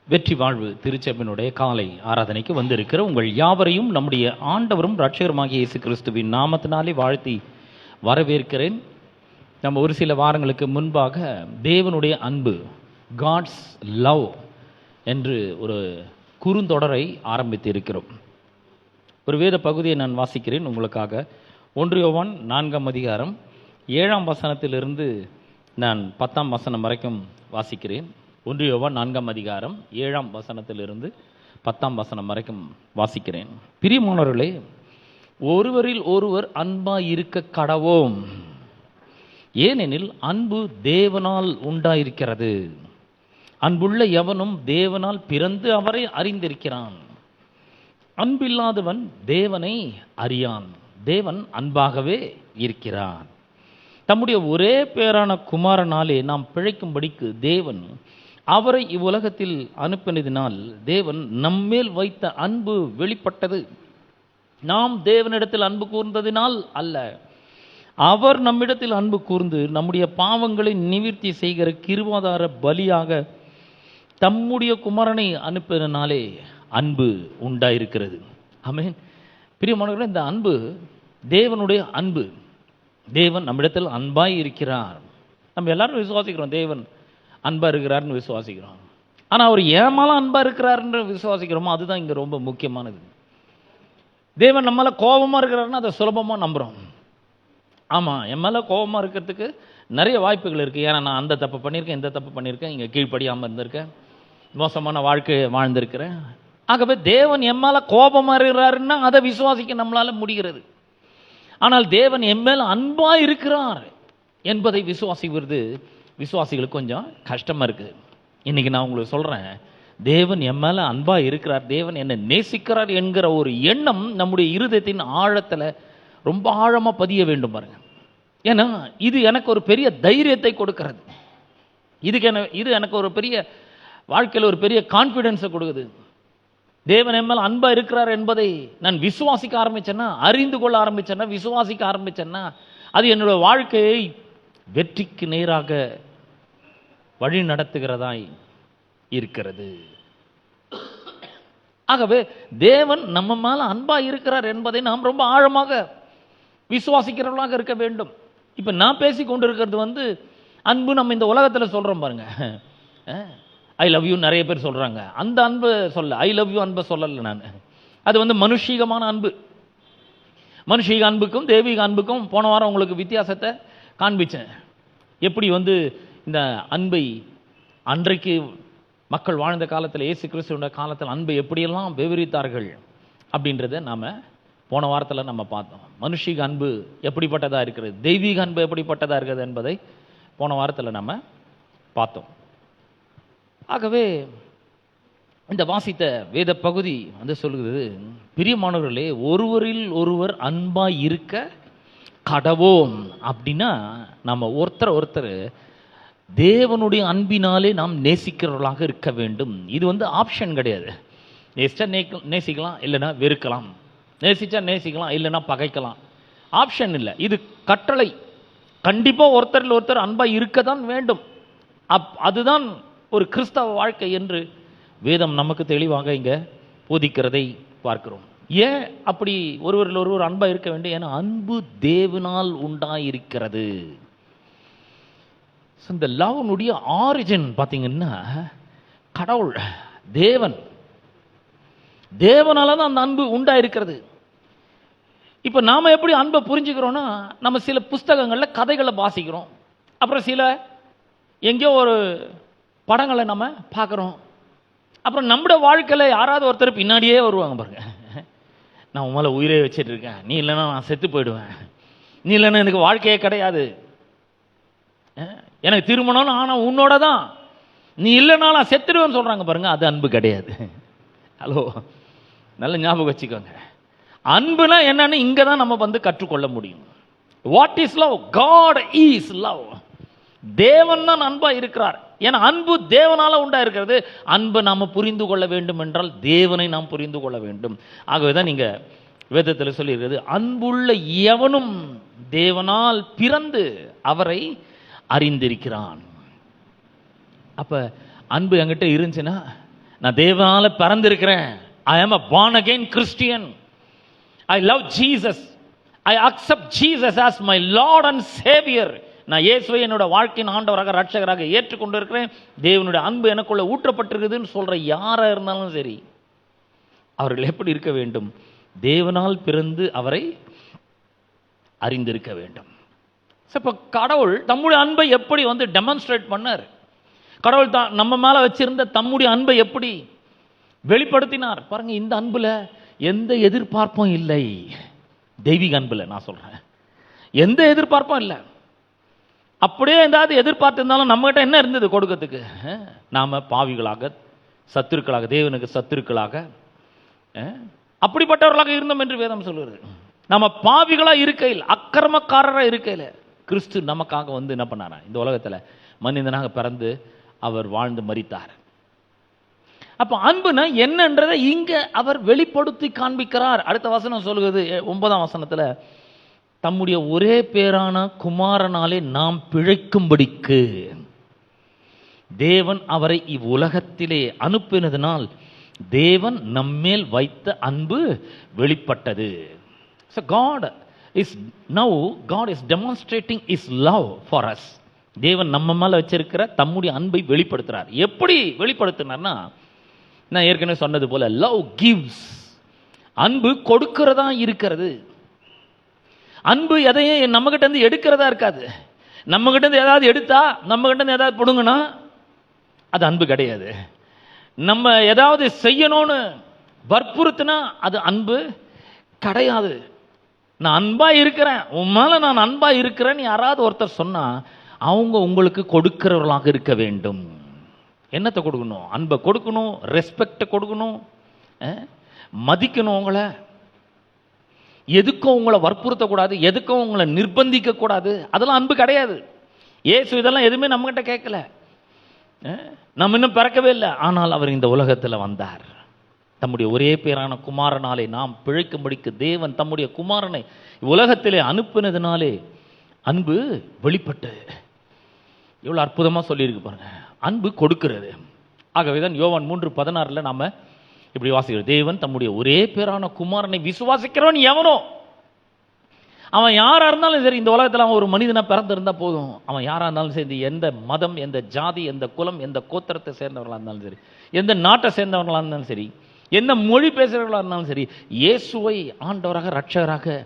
வெற்றி வாழ்வு திருச்சபையினுடைய காலை ஆராதனைக்கு வந்திருக்கிற உங்கள் யாவரையும் நம்முடைய ஆண்டவரும் இரட்சகருமாகிய இயேசு கிறிஸ்துவின் நாமத்தினாலே வாழ்த்தி வரவேற்கிறேன். நம்ம ஒரு சில வாரங்களுக்கு முன்பாக தேவனுடைய அன்பு, காட்ஸ் லவ் என்று ஒரு குறுந்தொடரை ஆரம்பித்து இருக்கிறோம். ஒரு வேத பகுதியை நான் வாசிக்கிறேன் உங்களுக்காக. 1 யோவான் 4ஆம் அதிகாரம் 7ஆம் வசனத்திலிருந்து நான் 10ஆம் வசனம் வரைக்கும் வாசிக்கிறேன். 1 யோவான் 4ஆம் அதிகாரம் 7ஆம் வசனத்திலிருந்து 10ஆம் வசனம் வரைக்கும் வாசிக்கிறேன். பிரியமானவர்களே, ஒருவரில் ஒருவர் அன்பாய் இருக்க கடவோம், ஏனெனில் அன்பு தேவனால் உண்டாயிருக்கிறது. அன்புள்ள எவனும் தேவனால் பிறந்து அவரை அறிந்திருக்கிறான். அன்பில்லாதவன் தேவனை அறியான், தேவன் அன்பாகவே இருக்கிறார். தம்முடைய ஒரே பேரான குமாரனாலே நாம் பிழைக்கும்படிக்கு தேவன் அவரை இவ்வுலகத்தில் அனுப்பினதினால் தேவன் நம்மேல் வைத்த அன்பு வெளிப்பட்டது. நாம் தேவனிடத்தில் அன்பு கூர்ந்ததினால் அல்ல, அவர் நம்மிடத்தில் அன்பு கூர்ந்து நம்முடைய பாவங்களை நிவிர்த்தி செய்கிற கிருபாதார பலியாக தம்முடைய குமாரனை அனுப்பினாலே அன்பு உண்டாயிருக்கிறது. ஆமென். பிரியமானவர்களே, இந்த அன்பு தேவனுடைய அன்பு. தேவன் நம்மிடத்தில் அன்பாய் இருக்கிறார். நம்ம எல்லாரும் விசுவாசிக்கிறோம், தேவன் அன்பா இருக்கிறார்னு விசுவாசிக்கிறோம். ஆனால் அவர் ஏமால அன்பா இருக்கிறார்னு விசுவாசிக்கிறோமோ அதுதான் இங்கே ரொம்ப முக்கியமானது. தேவன் நம்மள கோபமாக இருக்கிறாருன்னா அதை சுலபமாக நம்புகிறோம். ஆமாம், என் மேலே கோபமாக இருக்கிறதுக்கு நிறைய வாய்ப்புகள் இருக்குது. ஏன்னா நான் அந்த தப்பு பண்ணியிருக்கேன், இந்த தப்பு பண்ணியிருக்கேன், இங்கே கீழ்ப்படியாமல் இருந்திருக்கேன், மோசமான வாழ்க்கை வாழ்ந்திருக்கிறேன். ஆகவே தேவன் என் மேலே கோபமாக இருக்கிறாருன்னா அதை விசுவாசிக்க நம்மளால் முடிகிறது. ஆனால் தேவன் என் மேலே அன்பாக இருக்கிறார் என்பதை விசுவாசிக்கிறது விசுவாசிகளுக்கு கொஞ்சம் கஷ்டமாக இருக்குது. இன்றைக்கி நான் உங்களுக்கு சொல்கிறேன், தேவன் என் மேலே அன்பாக இருக்கிறார், தேவன் என்னை நேசிக்கிறார் என்கிற ஒரு எண்ணம் நம்முடைய இருதயத்தின் ஆழத்தில் ரொம்ப ஆழமாக பதிய வேண்டும் பாருங்கள். ஏன்னா இது எனக்கு ஒரு பெரிய தைரியத்தை கொடுக்கிறது. இது எனக்கு ஒரு பெரிய வாழ்க்கையில் ஒரு பெரிய கான்ஃபிடென்ஸை கொடுக்குது. தேவன் என் மேலே அன்பாக இருக்கிறார் என்பதை நான் விசுவாசிக்க ஆரம்பித்தேன்னா, அறிந்து கொள்ள ஆரம்பித்தேன்னா, விசுவாசிக்க ஆரம்பித்தேன்னா அது என்னுடைய வாழ்க்கையை வெற்றிக்கு நேராக வழி நடத்துகிறதாய் இருக்கிறது. ஆகவே தேவன் நம்ம மேல அன்பா இருக்கிறார் என்பதை நாம் ரொம்ப ஆழமாக விசுவாசிக்கிறவர்களாக இருக்க வேண்டும். இப்ப நான் பேசி கொண்டிருக்கிறது அன்பு நம்ம இந்த உலகத்தில் சொல்றோம் பாருங்க. ஐ லவ் யூ நிறைய பேர் சொல்றாங்க. அந்த அன்பு சொல்ல, ஐ லவ் யூ அன்பை சொல்லல நான். அது மனுஷீகமான அன்பு. மனுஷீக அன்புக்கும் தெய்வீக அன்புக்கும் போன வாரம் உங்களுக்கு வித்தியாசத்தை காண்பிச்சேன். எப்படி இந்த அன்பை அன்றைக்கு மக்கள் வாழ்ந்த காலத்தில், இயேசு கிறிஸ்துவோட காலத்தில் அன்பை எப்படியெல்லாம் விவரித்தார்கள் அப்படின்றத நாம் போன வாரத்தில் நம்ம பார்த்தோம். மனுஷீக அன்பு எப்படிப்பட்டதாக இருக்கிறது, தெய்வீக அன்பு எப்படிப்பட்டதாக இருக்கிறது என்பதை போன வாரத்தில் நம்ம பார்த்தோம். ஆகவே இந்த வாசித்த வேத பகுதி சொல்லுகிறது, பிரியமானவர்களே, ஒருவரில் ஒருவர் அன்பாய் இருக்க கடவோம். அப்படின்னா நம்ம ஒருத்தர் தேவனுடைய அன்பினாலே நாம் நேசிக்கிறவர்களாக இருக்க வேண்டும். இது ஆப்ஷன் கிடையாது. நேசிச்சா நேசிக்கலாம், இல்லைன்னா வெறுக்கலாம். நேசிச்சா நேசிக்கலாம், இல்லைன்னா பகைக்கலாம். ஆப்ஷன் இல்லை, இது கட்டளை. கண்டிப்பாக ஒருத்தரில் ஒருத்தர் அன்பாக இருக்க தான் வேண்டும். அதுதான் ஒரு கிறிஸ்தவ வாழ்க்கை என்று வேதம் நமக்கு தெளிவாக இங்கே போதிக்கிறதை பார்க்கிறோம். ஏன் அப்படி ஒருவரில் ஒருவர் அன்பாக இருக்க வேண்டும்? ஏன்னா அன்பு தேவனால் உண்டாயிருக்கிறது. இந்த லவ்னுடைய ஆரிஜின் பார்த்தீங்கன்னா கடவுள், தேவனால தான் அந்த அன்பு உண்டாயிருக்கிறது. இப்போ நாம் எப்படி அன்பை புரிஞ்சுக்கிறோன்னா, நம்ம சில புஸ்தகங்களில் கதைகளை வாசிக்கிறோம், அப்புறம் சில எங்கேயோ ஒரு படங்களை நம்ம பார்க்குறோம், அப்புறம் நம்முடைய வாழ்க்கையில் யாராவது ஒருத்தர் பின்னாடியே வருவாங்க பாருங்க. நான் உன் மேலே உயிரே வச்சுட்டு இருக்கேன், நீ இல்லைன்னா நான் செத்து போயிடுவேன், நீ இல்லைன்னா எனக்கு வாழ்க்கையே கிடையாது, எனக்கு திருமணம்னு ஆனால் உன்னோட தான், நீ இல்லைன்னா நான் செத்துடுவேன்னு சொல்கிறாங்க பாருங்க. அது அன்பு கிடையாது. ஹலோ, நல்ல ஞாபகம் வச்சுக்கோங்க. அன்புனா என்னன்னு இங்கே தான் நம்ம கற்றுக்கொள்ள முடியும். What is love? God is love. தேவன் தான் அன்பா இருக்கிறார். ஏன்னா அன்பு தேவனால உண்டா இருக்கிறது. அன்பை நாம் புரிந்து கொள்ள வேண்டும் என்றால் தேவனை நாம் புரிந்து கொள்ள வேண்டும். ஆகவே தான் நீங்க வேதத்தில் சொல்லியிருக்கிறது, அன்புள்ள எவனும் தேவனால் பிறந்து அவரை அறிந்திருக்கிறான். அப்ப அன்பு என்கிட்ட இருந்துச்சுன்னா நான் தேவனால பிறந்திருக்கிறேன். ஐ ஆம் a born again Christian. I love Jesus. I accept Jesus as my Lord and Savior. நான் இயேசுவை என்னோட வாழ்க்கையின் ஆண்டவராக ரட்சகராக ஏற்றுக்கொண்டு இருக்கிறேன். தேவனுடைய அன்பு எனக்குள்ள ஊற்றப்பட்டிருக்குதுன்னு சொல்ற யாரா இருந்தாலும் சரி, அவர்கள் எப்படி இருக்க வேண்டும்? தேவனால் பிறந்து அவரை அறிந்திருக்க வேண்டும். இப்போ கடவுள் தம்முடைய அன்பை எப்படி டெமான்ஸ்ட்ரேட் பண்ணார்? கடவுள் தான் நம்ம மேல வச்சிருந்த தம்முடைய அன்பை எப்படி வெளிப்படுத்தினார் பாருங்க. இந்த அன்புல எந்த எதிர்பார்ப்பும் இல்லை. தெய்வீக அன்புல நான் சொல்றேன், எந்த எதிர்பார்ப்பும் இல்லை. அப்படியே ஏதாவது எதிர்பார்த்திருந்தாலும் நம்மகிட்ட என்ன இருந்தது கொடுக்கிறதுக்கு? நாம பாவிகளாக, சத்துருக்களாக, தேவனுக்கு சத்துருக்களாக, அப்படிப்பட்டவர்களாக இருந்தோம் என்று வேதம் சொல்லுகிறது. நம்ம பாவிகளா இருக்கையில், அக்கிரமக்காரரா இருக்கையில் கிறிஸ்து நமக்காக என்ன பண்ணாரா? இந்த உலகத்துல மனிதனாக பிறந்து அவர் வாழ்ந்து மரித்தார். அப்ப அன்புனா என்னன்றதை இங்க அவர் வெளிப்படுத்தி காண்பிக்கிறார். அடுத்த வசனம் சொல்லுகிறது 9ஆம் வசனத்துல, தம்முடைய ஒரே பேரான குமாரனாலே நாம் பிழைக்கும்படிக்கு தேவன் அவரை இவ்வுலகத்திலே அனுப்பினதினால் தேவன் நம்மேல் வைத்த அன்பு வெளிப்பட்டது. So God is demonstrating his love for us. தேவன் நம்ம மேல வச்சிருக்கிற தம்முடைய அன்பை வெளிப்படுத்துறார். எப்படி வெளிப்படுத்தினார்னா, நான் ஏற்கனவே சொன்னது போல லவ் கிவ்ஸ், அன்பு கொடுக்கிறதா இருக்கிறது. அன்பு எதையும் நம்ம கிட்ட இருந்து எடுக்கிறதா இருக்காது. நம்ம கிட்ட இருந்து ஏதாவது எடுத்தா, நம்ம கிட்ட இருந்து ஏதாவது பிடுங்கினா அது அன்பு கிடையாது. நம்ம ஏதாவது செய்யணும்னு வற்புறுத்தினா அது அன்பு கிடையாது. நான் அன்பா இருக்கிறேன், உன் மேல நான் அன்பா இருக்கிறேன்னு யாராவது ஒருத்தர் சொன்னா அவங்க உங்களுக்கு கொடுக்கிறவர்களாக இருக்க வேண்டும். என்னத்தை கொடுக்கணும்? அன்பை கொடுக்கணும், ரெஸ்பெக்ட் கொடுக்கணும், மதிக்கணும். உங்களை எதுக்கும் உங்களை வற்புறுத்தக்கூடாது, எதுக்கும் உங்களை நிர்பந்திக்க கூடாது. அதெல்லாம் அன்பு கிடையாது. இயேசு இதெல்லாம் எதுவுமே நம்மகிட்ட கேட்கல. நம்ம இன்னும் பிறக்கவே இல்லை. ஆனால் அவர் இந்த உலகத்தில் வந்தார். தம்முடைய ஒரே பேரான குமாரனாலே நாம் பிழைக்கும்படிக்கு தேவன் தம்முடைய குமாரனை உலகத்திலே அனுப்பினதினாலே அன்பு வெளிப்பட்டு. எவ்வளவு அற்புதமா சொல்லியிருக்கு பாருங்க. அன்பு கொடுக்கிறது. ஆகவேதான் யோவான் 3:16 நாம இப்படி வாசிக்கிறோம், தேவன் தம்முடைய ஒரே பேரான குமாரனை விசுவாசிக்கிறவன் எவனோ, அவன் யாரா இருந்தாலும் சரி, இந்த உலகத்தில் அவன் ஒரு மனிதனா பிறந்திருந்தா போதும், அவன் யாரா இருந்தாலும் சரி, எந்த மதம், எந்த ஜாதி, எந்த குலம், எந்த கோத்திரத்தை சேர்ந்தவர்களா இருந்தாலும் சரி, எந்த நாட்டை சேர்ந்தவர்களா இருந்தாலும் சரி, எந்த மொழி பேசுறவர்களா இருந்தாலும் சரி, இயேசுவை ஆண்டவராக ரட்சகராக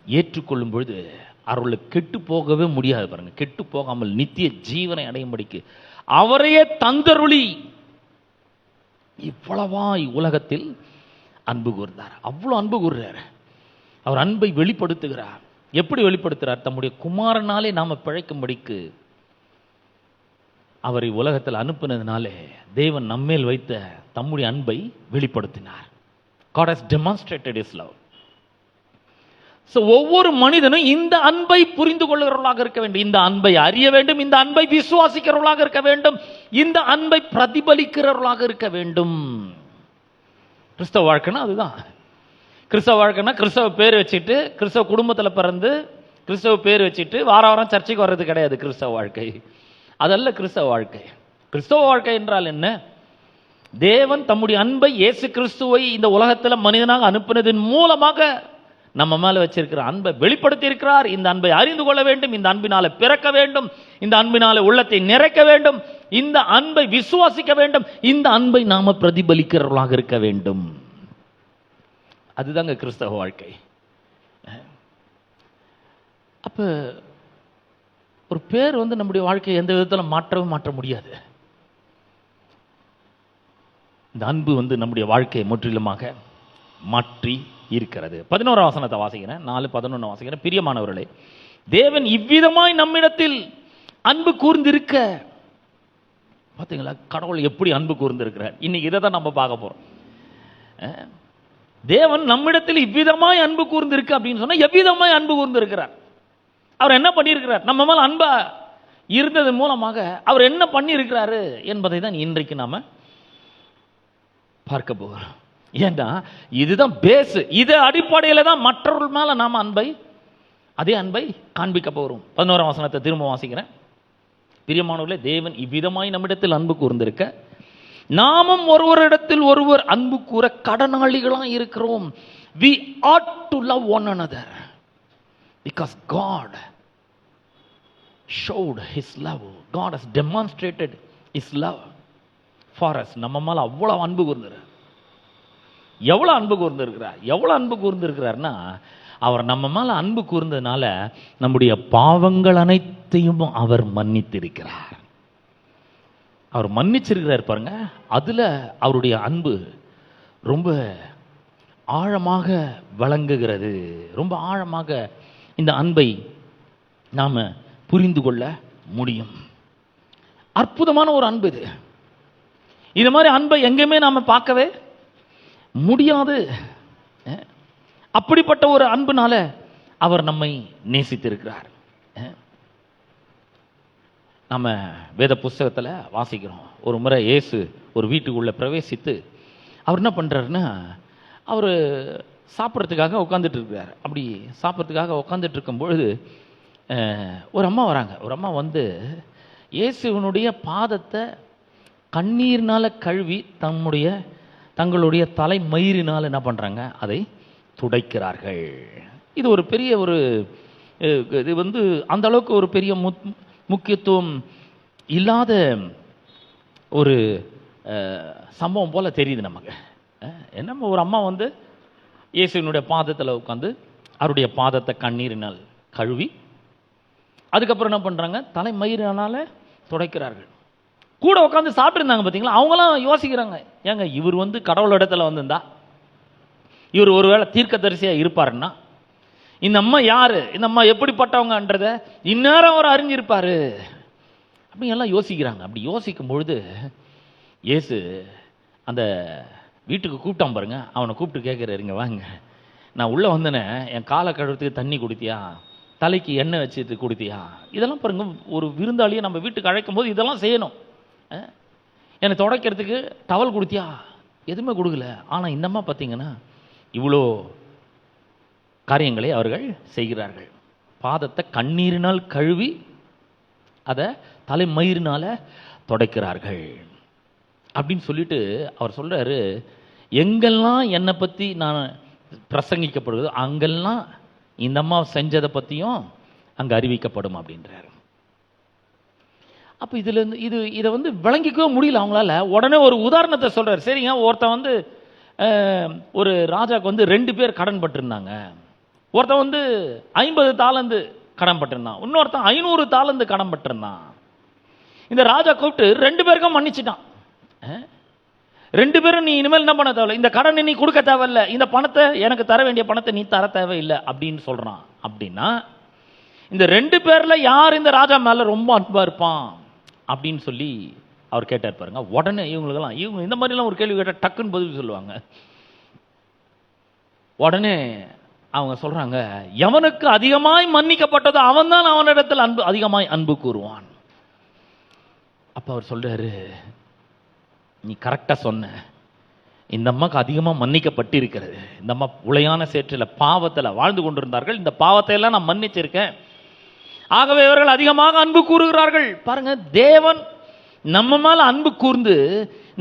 ஏற்றுக்கொள்ளும் பொழுது அவர்களுக்கு கெட்டு போகவே முடியாது. பாருங்க, கெட்டு போகாமல் நித்திய ஜீவனை அடையும்படிக்கு அவரையே தந்தருளி இவ்வளவாய் உலகத்தில் அன்பு கூர்ந்தார். அவ்வளவு அன்பு கூர்றார். அவர் அன்பை வெளிப்படுத்துகிறார். எப்படி வெளிப்படுத்துகிறார்? தம்முடைய குமாரனாலே நாம பிழைக்கும்படிக்கு அவரை உலகத்தில் அனுப்பினதுனாலே தேவன் நம்மேல் வைத்த தம்முடைய அன்பை வெளிப்படுத்தினார். God has demonstrated his love. So ஒவ்வொரு மனிதனும் இந்த அன்பை புரிந்து கொள்கிறவர்களாக இருக்க வேண்டும், இந்த அன்பை அறிய வேண்டும், இந்த அன்பை விசுவாசிக்கிறவர்களாக இருக்க வேண்டும், இந்த அன்பை பிரதிபலிக்கிறவர்களாக இருக்க வேண்டும். கிறிஸ்தவ வாழ்க்கைன்னா அதுதான். கிறிஸ்தவ வாழ்க்கைன்னா கிறிஸ்தவ பேர் வச்சுட்டு, கிறிஸ்தவ குடும்பத்தில் பிறந்து கிறிஸ்தவ பேர் வச்சுட்டு வார வாரம் சர்ச்சைக்கு வர்றது கிடையாது கிறிஸ்தவ வாழ்க்கை. அதல்ல கிறிஸ்தவ வாழ்க்கை. கிறிஸ்தவ வாழ்க்கை என்றால் என்ன? தேவன் தம்முடைய அன்பை, இயேசு கிறிஸ்துவை இந்த உலகத்தில் மனிதனாக அனுப்பினதின் மூலமாக நம்ம மேல வச்சிருக்கிற அன்பை வெளிப்படுத்தி இருக்கிறார். இந்த அன்பை அறிந்து கொள்ள வேண்டும், இந்த அன்பினால பிறக்க வேண்டும், இந்த அன்பினால உள்ளத்தை நிறைக்க வேண்டும், இந்த அன்பை விசுவாசிக்க வேண்டும், இந்த அன்பை நாம பிரதிபலிக்கிறவர்களாக இருக்க வேண்டும். அதுதாங்க கிறிஸ்தவ வாழ்க்கை. அப்ப ஒரு பேர் நம்முடைய வாழ்க்கையை எந்த விதத்தில் மாற்ற முடியாது. இந்த அன்பு நம்முடைய வாழ்க்கையை முற்றிலுமாக மாற்றி இருக்கிறது. 11ஆம் வசனத்தை வாசிக்கிறேன், 4:11 வாசிக்கிறேன். பிரியமானவர்களே, தேவன் இவ்விதமாய் நம்மிடத்தில் அன்பு கூர்ந்திருக்க, பார்த்தீங்களா கடவுள் எப்படி அன்பு கூர்ந்திருக்கிறார்? இன்னைக்கு இதை தான் நம்ம பார்க்க போறோம். தேவன் நம்மிடத்தில் இவ்விதமாய் அன்பு கூர்ந்திருக்கு அப்படின்னு சொன்னா, எவ்விதமாய் அன்பு கூர்ந்திருக்கிறார்? அவர் என்ன பண்ணியிருக்கிறார்? நம்ம மேல அன்பா இருந்தது மூலமாக அவர் என்ன பண்ணி இருக்கிறாரு என்பதை தான் இன்றைக்கு நாம பார்க்க போகிறோம். ஏன்னா இதுதான் பேஸ். இது அடிப்படையில் தான் மற்றவர்கள் மேல நாம அதே அன்பை காண்பிக்க போகிறோம். 11ஆம் வசனத்தை திரும்ப வாசிக்கிறேன். பிரியமானவர்களே, தேவன் இவ்விதமாய் நம்மிடத்தில் அன்பு கூர்ந்திருக்க நாமும் ஒருவரிடத்தில் ஒருவர் அன்பு கூற கடனாளிகளா இருக்கிறோம். We ought to love one another because God showed his love. God has demonstrated his love for us. நம்ம மேல அவ்வளவு அன்பு கூர்ந்திருக்கிறார். எவ்வளவு அன்பு கூர்ந்திருக்கிறார்? எவ்வளவு அன்பு கூர்ந்திருக்கிறார்னா, அவர் நம்ம மேல அன்பு கூர்ந்ததுனால நம்முடைய பாவங்கள் அனைத்தையும் அவர் மன்னித்திருக்கிறார். அவர் மன்னிச்சிருக்கிறார் பாருங்க. அதுல அவருடைய அன்பு ரொம்ப ஆழமாக விளங்குகிறது. ரொம்ப ஆழமாக இந்த அன்பை நாம புரிந்து கொள்ள முடியும். அற்புதமான ஒரு அன்பு இது. இது மாதிரி அன்பை எங்கேயுமே நாம பார்க்கவே முடியாது. அப்படிப்பட்ட ஒரு அன்புனால அவர் நம்மை நேசித்திருக்கிறார். நம்ம வேத புஸ்தகத்தில் வாசிக்கிறோம். ஒரு முறை இயேசு ஒரு வீட்டுக்குள்ளே பிரவேசித்து அவர் என்ன பண்ணுறாருன்னா, அவர் சாப்பிட்றதுக்காக உட்காந்துட்டு இருக்கிறார். அப்படி சாப்பிட்றதுக்காக உட்காந்துட்டு இருக்கும் பொழுது ஒரு அம்மா வராங்க. ஒரு அம்மா வந்து இயேசுவனுடைய பாதத்தை கண்ணீர்னால கழுவி தங்களுடைய தலை மயிரினால் என்ன பண்ணுறாங்க, அதை துடைக்கிறார்கள். இது ஒரு பெரிய ஒரு இது வந்து அந்த அளவுக்கு ஒரு பெரிய முக்கியத்துவம் இல்லாத ஒரு சம்பவம் போல தெரியுது நமக்கு. என்ன, ஒரு அம்மா வந்து இயேசுவினுடைய பாதத்தில் உட்காந்து அவருடைய பாதத்தை கண்ணீரினால் கழுவி அதுக்கப்புறம் என்ன பண்ணுறாங்க, தலை மயிரினால துடைக்கிறார்கள். கூட உட்காந்து சாப்பிட்டுருந்தாங்க பார்த்தீங்களா. அவங்களாம் யோசிக்கிறாங்க, ஏங்க இவர் வந்து கடவுள் இடத்துல வந்திருந்தா, இவர் ஒருவேளை தீர்க்கதரிசியாக இருப்பாருன்னா இந்த அம்மா யாரு, இந்த அம்மா எப்படிப்பட்டவங்கன்றத இந்நேரம் அவர் அறிஞ்சிருப்பாரு அப்படி எல்லாம் யோசிக்கிறாங்க. அப்படி யோசிக்கும் பொழுது இயேசு அந்த வீட்டுக்கு கூப்பிட்டான் பாருங்க. அவனை கூப்பிட்டு கேட்குறாரு, இங்க வாங்க, நான் உள்ளே வந்தேனே, என் காலை கழுவுறதுக்கு தண்ணி கொடுத்தியா, தலைக்கு எண்ணெய் வச்சுட்டு கொடுத்தியா, இதெல்லாம் பாருங்க. ஒரு விருந்தாளியை நம்ம வீட்டுக்கு அழைக்கும் போது இதெல்லாம் செய்யணும். என்னை துடைக்கிறதுக்கு டவல் கொடுத்தியா, எதுவுமே கொடுக்கல. ஆனால் இந்த அம்மா பார்த்தீங்கன்னா இவ்வளோ காரியங்களை அவர்கள் செய்கிறார்கள். பாதத்தை கண்ணீரினால் கழுவி அதை தலைமயிரினால துடைக்கிறார்கள் அப்படின்னு சொல்லிட்டு அவர் சொல்றாரு, எங்கெல்லாம் என்னை பற்றி நான் பிரசங்கிக்கப்படுது அங்கெல்லாம் இந்த அம்மா செஞ்சதை பற்றியும் அங்கே அறிவிக்கப்படும் அப்படின்றார். அப்போ இதுலேருந்து இதை வந்து விளங்கிக்கவே முடியல அவங்களால. உடனே ஒரு உதாரணத்தை சொல்கிறார். சரிங்க, ஒருத்தன் வந்து ஒரு ராஜாவுக்கு வந்து 2 பேர் கடன் பட்டிருந்தாங்க. ஒருத்தன் வந்து 50 தாலந்து கடன் பட்டிருந்தான், இன்னொருத்தன் 500 தாலந்து கடன் பட்டிருந்தான். இந்த ராஜா கூப்பிட்டு 2 பேருக்கும் மன்னிச்சிட்டான். 2 பேரும் நீ இனிமேல் என்ன பண்ண தேவையில்லை, இந்த கடனை நீ கொடுக்க தேவையில்லை, இந்த பணத்தை எனக்கு தர வேண்டிய பணத்தை நீ தர தேவையில்லை அப்படின்னு சொல்றான். அப்படின்னா இந்த 2 பேர்ல யார் இந்த ராஜா மேல ரொம்ப அன்பா இருப்பான் அப்படின்னு சொல்லி அவர் கேட்டார் பாருங்க. உடனே இவங்க இந்த மாதிரிலாம் ஒரு கேள்வி கேட்டால் டக்குன்னு பதில் சொல்லுவாங்க. உடனே அவங்க சொல்றாங்க, எவனுக்கு அதிகமாய் மன்னிக்கப்பட்டதோ அவன் தான் அவனிடத்தில் அதிகமாய் அன்பு கூறுவான். அப்ப அவர் சொல்றாரு, நீ கரெக்டா சொன்ன, இந்த அம்மாக்கு அதிகமாக மன்னிக்கப்பட்டிருக்கிறது. இந்த அம்மா உளையான சேற்றில் பாவத்தில் வாழ்ந்து கொண்டிருந்தார்கள், இந்த பாவத்தை எல்லாம் நான் மன்னிச்சிருக்கேன், ஆகவே இவர்கள் அதிகமாக அன்பு கூறுகிறார்கள். பாருங்க, தேவன் நம்ம மேல அன்பு கூர்ந்து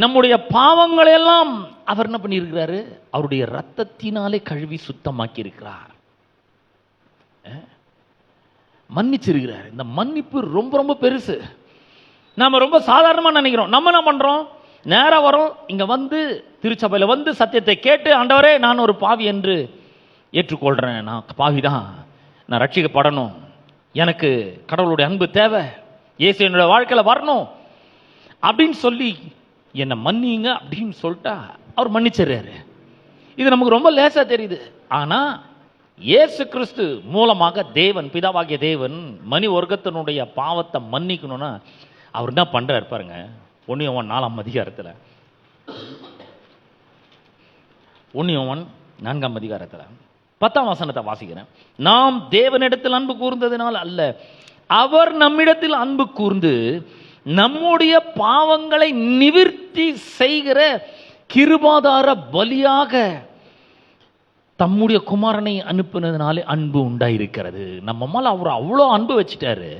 நம்முடைய பாவங்களை எல்லாம் அவர் என்ன பண்ணியிருக்கிறாரு, அவருடைய ரத்தத்தினாலே கழுவி சுத்தமாக்கி இருக்கிறார், மன்னிச்சிருக்கிறார். இந்த மன்னிப்பு ரொம்ப ரொம்ப பெருசு. நாம ரொம்ப சாதாரணமா நினைக்கிறோம். நம்ம என்ன பண்றோம், நேரம் வரும், இங்க வந்து திருச்சபையில் வந்து சத்தியத்தை கேட்டு, ஆண்டவரே நான் ஒரு பாவி என்று ஏற்றுக்கொள்றேன், நான் பாவிதான், நான் ரட்சிக்கப்படணும், எனக்கு கடவுளுடைய அன்பு தேவை, இயேசு என்னோட வாழ்க்கையில வரணும் அப்படின்னு சொல்லி என்னை மன்னிங்க அப்படின்னு சொல்லிட்டா அவர் மன்னிச்சிடுறாரு. இது நமக்கு ரொம்ப லேசா தெரியுது. ஆனா இயேசு கிறிஸ்து மூலமாக தேவன், பிதாவாகிய தேவன் மனி வர்க்கத்தினுடைய பாவத்தை மன்னிக்கணும்னா அவர் என்ன பண்றாரு பாருங்க. 1 யோவான் 4ஆம் அதிகாரத்தில் 1 யோவான் 4ஆம் அதிகாரத்தில் 10ஆம் வசனத்தை வாசிக்கிறேன். நாம் தேவனிடத்தில் அன்பு கூர்ந்ததினால் அல்ல, அவர் நம்மிடத்தில் அன்பு கூர்ந்து நம்முடைய பாவங்களை நிவிர்த்தி செய்கிற கிருபாதார பலியாக தம்முடைய குமாரனை அனுப்பினதுனாலே அன்பு உண்டாயிருக்கிறது. நம்ம மேல அவர் அவ்வளோ அன்பு வச்சுட்டாரு.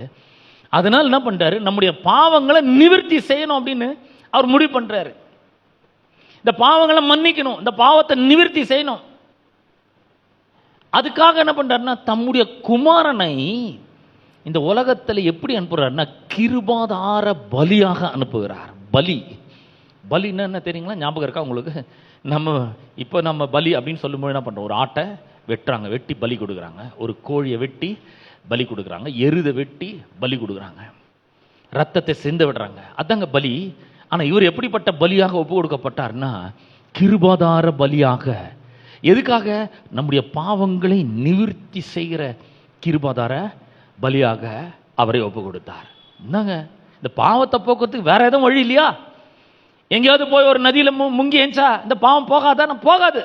அதனால என்ன பண்றாரு, நம்முடைய பாவங்களை நிவிர்த்தி செய்யணும் அப்படின்னு அவர் முடிவு பண்றாரு. இந்த பாவங்களை மன்னிக்கணும், இந்த பாவத்தை நிவர்த்தி செய்யணும். அதுக்காக என்ன பண்றாருன்னா தம்முடைய குமாரனை இந்த உலகத்தில் எப்படி அனுப்புறாருன்னா கிருபாதார பலியாக அனுப்புகிறார். பலின்னா என்ன தெரியுங்களா? ஞாபகம் இருக்கா உங்களுக்கு? நம்ம பலி அப்படின்னு சொல்லும்போது என்ன பண்றோம்? ஒரு ஆட்டை வெட்டுறாங்க, வெட்டி பலி கொடுக்குறாங்க. ஒரு கோழியை வெட்டி பலி கொடுக்குறாங்க. எருதை வெட்டி பலி கொடுக்குறாங்க. ரத்தத்தை சிந்த விடுறாங்க. அதாங்க பலி. ஆனா இவர் எப்படிப்பட்ட பலியாக ஒப்பு கொடுக்கப்பட்டார்னா கிருபாதார பலியாக. எதுக்காக? நம்முடைய பாவங்களை நிவர்த்தி செய்கிற கிருபாதார பலியாக அவரை ஒப்பு கொடுத்தார். என்னங்க இந்த பாவத்தை போக்குறதுக்கு வேற எதுவும் வழி இல்லையா? எங்கேயாவது போய் ஒரு நதியில முங்கி ஏஞ்சா இந்த பாவம் போகாதா? போகாது.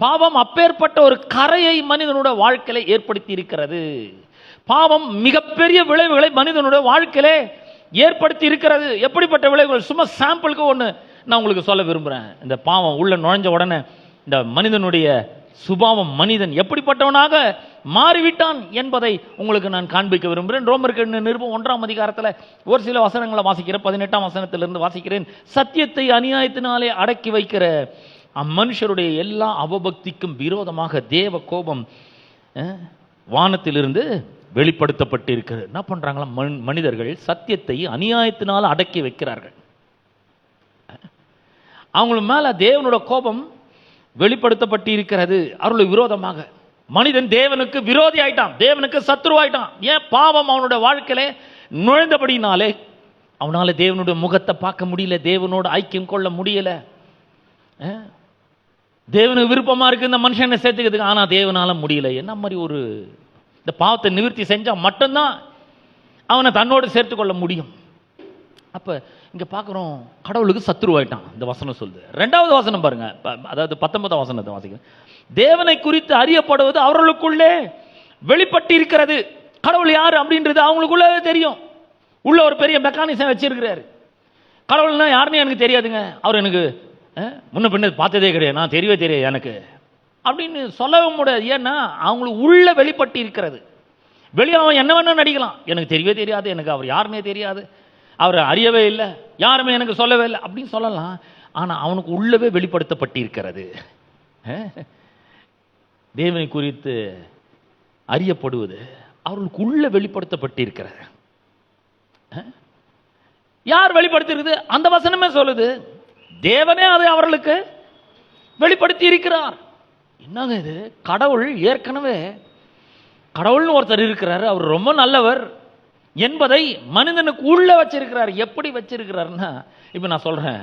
பாவம் அப்பேற்பட்ட ஒரு கரையை மனிதனுடைய வாழ்க்கையில ஏற்படுத்தி இருக்கிறது. பாவம் மிகப்பெரிய விளைவுகளை மனிதனுடைய வாழ்க்கையில ஏற்படுத்தி இருக்கிறது. எப்படிப்பட்ட விளைவுகள்? சும்மா சாம்பிளுக்கு ஒன்று நான் உங்களுக்கு சொல்ல விரும்புகிறேன். இந்த பாவம் உள்ள நுழைஞ்ச உடனே இந்த மனிதனுடைய சுபாவம், மனிதன் எப்படிப்பட்டவனாக மாறிவிட்டான் என்பதை உங்களுக்கு நான் காண்பிக்க விரும்புகிறேன். ரோமருக்கு நிருபம் 1ஆம் அதிகாரத்தில் ஒரு சில வசனங்களை வாசிக்கிறேன். 18ஆம் வசனத்திலிருந்து வாசிக்கிறேன். சத்தியத்தை அநியாயத்தினாலே அடக்கி வைக்கிற அம்மனுஷருடைய எல்லா அவபக்திக்கும் விரோதமாக தேவ கோபம் வானத்திலிருந்து வெளிப்படுத்தப்பட்டு இருக்கிறது. என்ன பண்றாங்களா? மனிதர்கள் சத்தியத்தை அநியாயத்தினால் அடக்கி வைக்கிறார்கள். அவங்க மேல தேவனோட கோபம் வெளிப்படுத்தப்பட்டு இருக்கிறது. அவர்களுக்கு விரோதமாக மனிதன் தேவனுக்கு விரோதி ஆயிட்டான், தேவனுக்கு சத்ருவாயிட்டான். ஏன்? பாவம் அவனுடைய வாழ்க்கையில நுழைந்தபடினாலே அவனால தேவனுடைய முகத்தை பார்க்க முடியல, தேவனோட ஐக்கியம் கொள்ள முடியல. தேவனுக்கு விருப்பமா இருக்கு இந்த மனுஷனை சேர்த்துக்கிறதுக்கு, ஆனா தேவனால முடியல. என்ன மாதிரி ஒரு இந்த பாவத்தை நிவர்த்தி செஞ்சா மட்டும்தான் அவனை தன்னோடு சேர்த்து கொள்ள முடியும். அப்ப இங்க பார்க்கிறோம், கடவுளுக்கு சத்ருவாயிட்டான். இந்த வசனம் சொல்லுது. 2வது வசனம் பாருங்க, அதாவது 19ஆம் வசனத்தை வாசிக்கிறேன். தேவனை குறித்து அறியப்படுவது அவர்களுக்குள்ளே வெளிப்பட்டு இருக்கிறது. கடவுள் யாரு அப்படின்றது அவங்களுக்குள்ளே தெரியும். உள்ள ஒரு பெரிய மெக்கானிசம் வச்சிருக்கிறாரு. கடவுள்னா யாருன்னு எனக்கு தெரியாதுங்க, அவர் எனக்கு முன்ன பின்ன பார்த்ததே கிடையாது, நான் தெரியவே தெரியாது எனக்கு அப்படின்னு சொல்லவும் முடியாது. ஏன்னா அவங்களுக்கு உள்ள வெளிப்பட்டு இருக்கிறது. வெளியே அவன் என்ன வேணும் நடிக்கலாம், எனக்கு தெரியவே தெரியாது, எனக்கு அவர் யாருன்னே தெரியாது, அவர் அறியவே இல்லை, யாருமே எனக்கு சொல்லவே இல்லை அப்படின்னு சொல்லலாம். ஆனால் அவனுக்கு உள்ளவே வெளிப்படுத்தப்பட்டு இருக்கிறது. தேவனை குறித்து அறியப்படுவது அவர்களுக்கு உள்ள வெளிப்படுத்தப்பட்டு இருக்கிறது. யார் வெளிப்படுத்திருக்குது? அந்த வசனமே சொல்லுது, தேவனே அதை அவர்களுக்கு வெளிப்படுத்தி இருக்கிறார். என்னங்க இது? கடவுள் ஏற்கனவே கடவுள்னு ஒருத்தர் இருக்கிறார், அவர் ரொம்ப நல்லவர் என்பதை மனிதனுக்கு உள்ள வச்சிருக்கிறார். எப்படி வச்சிருக்கிறார்னா, இப்போ நான் சொல்றேன்,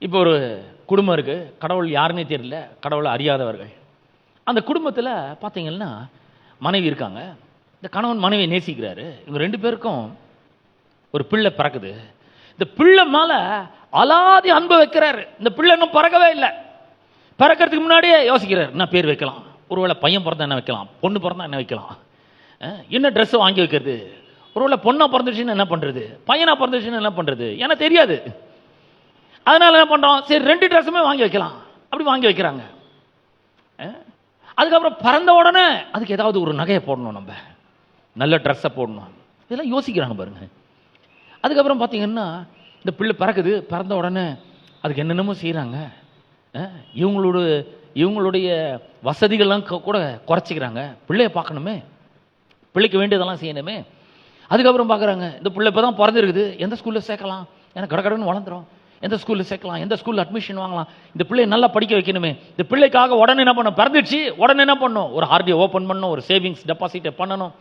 இப்போ ஒரு குடும்பம் இருக்கு, கடவுள் யாருன்னே தெரியல, கடவுளை அறியாதவர்கள். அந்த குடும்பத்தில் பார்த்தீங்கன்னா மனைவி இருக்காங்க. இந்த கணவன் மனைவியை நேசிக்கிறாரு. இவங்க 2 பேருக்கும் ஒரு பிள்ளை பிறக்குது. இந்த பிள்ளை மேல அலாதி அன்பு வைக்கிறாரு. இந்த பிள்ளை இன்னும் பிறக்கவே இல்லை. பிறக்கிறதுக்கு முன்னாடியே யோசிக்கிறார், என்ன பேர் வைக்கலாம், ஒருவேளை பையன் பிறந்தா என்ன வைக்கலாம், பொண்ணு பிறந்தா என்ன வைக்கலாம், என்ன ட்ரெஸ் வாங்கி வைக்கிறது, ஒருவேளை பொண்ணா பிறந்துச்சுன்னு என்ன பண்றது, பையனா பிறந்துச்சுன்னு என்ன பண்றது, எனக்கு தெரியாது. அதனால என்ன பண்றோம், சரி 2 ட்ரெஸ்ஸுமே வாங்கி வைக்கலாம். அப்படி வாங்கி வைக்கிறாங்க. அதுக்கப்புறம் பிறந்த உடனே அதுக்கு ஏதாவது ஒரு நகையை போடணும், நம்ம நல்ல ட்ரெஸ்ஸை போடணும், இதெல்லாம் யோசிக்கிறாங்க பாருங்க. அதுக்கப்புறம் பார்த்தீங்கன்னா இந்த பிள்ளை பிறக்குது, பிறந்த உடனே அதுக்கு என்னென்னமோ செய்கிறாங்க. இவங்களுடைய வசதிகள்லாம் கூட குறைச்சிக்கிறாங்க. பிள்ளைய பார்க்கணுமே, பிள்ளைக்கு வேண்டியதெல்லாம் செய்யணுமே. அதுக்கப்புறம் பார்க்குறாங்க, இந்த பிள்ளை இப்போ தான் பிறந்திருக்குது, எந்த ஸ்கூலில் சேர்க்கலாம், எனக்கு கடகடன்னு வளர்ந்துடும், எந்த ஸ்கூலில் சேர்க்கலாம், எந்த ஸ்கூலில் அட்மிஷன் வாங்கலாம், இந்த பிள்ளையை நல்லா படிக்க வைக்கணுமே. இந்த பிள்ளைக்காக உடனே என்ன பண்ணணும், பிறந்துச்சு உடனே என்ன பண்ணணும், ஒரு ஆர்டி ஓப்பன் பண்ணணும், ஒரு சேவிங்ஸ் டெபாசிட்டை பண்ணணும்,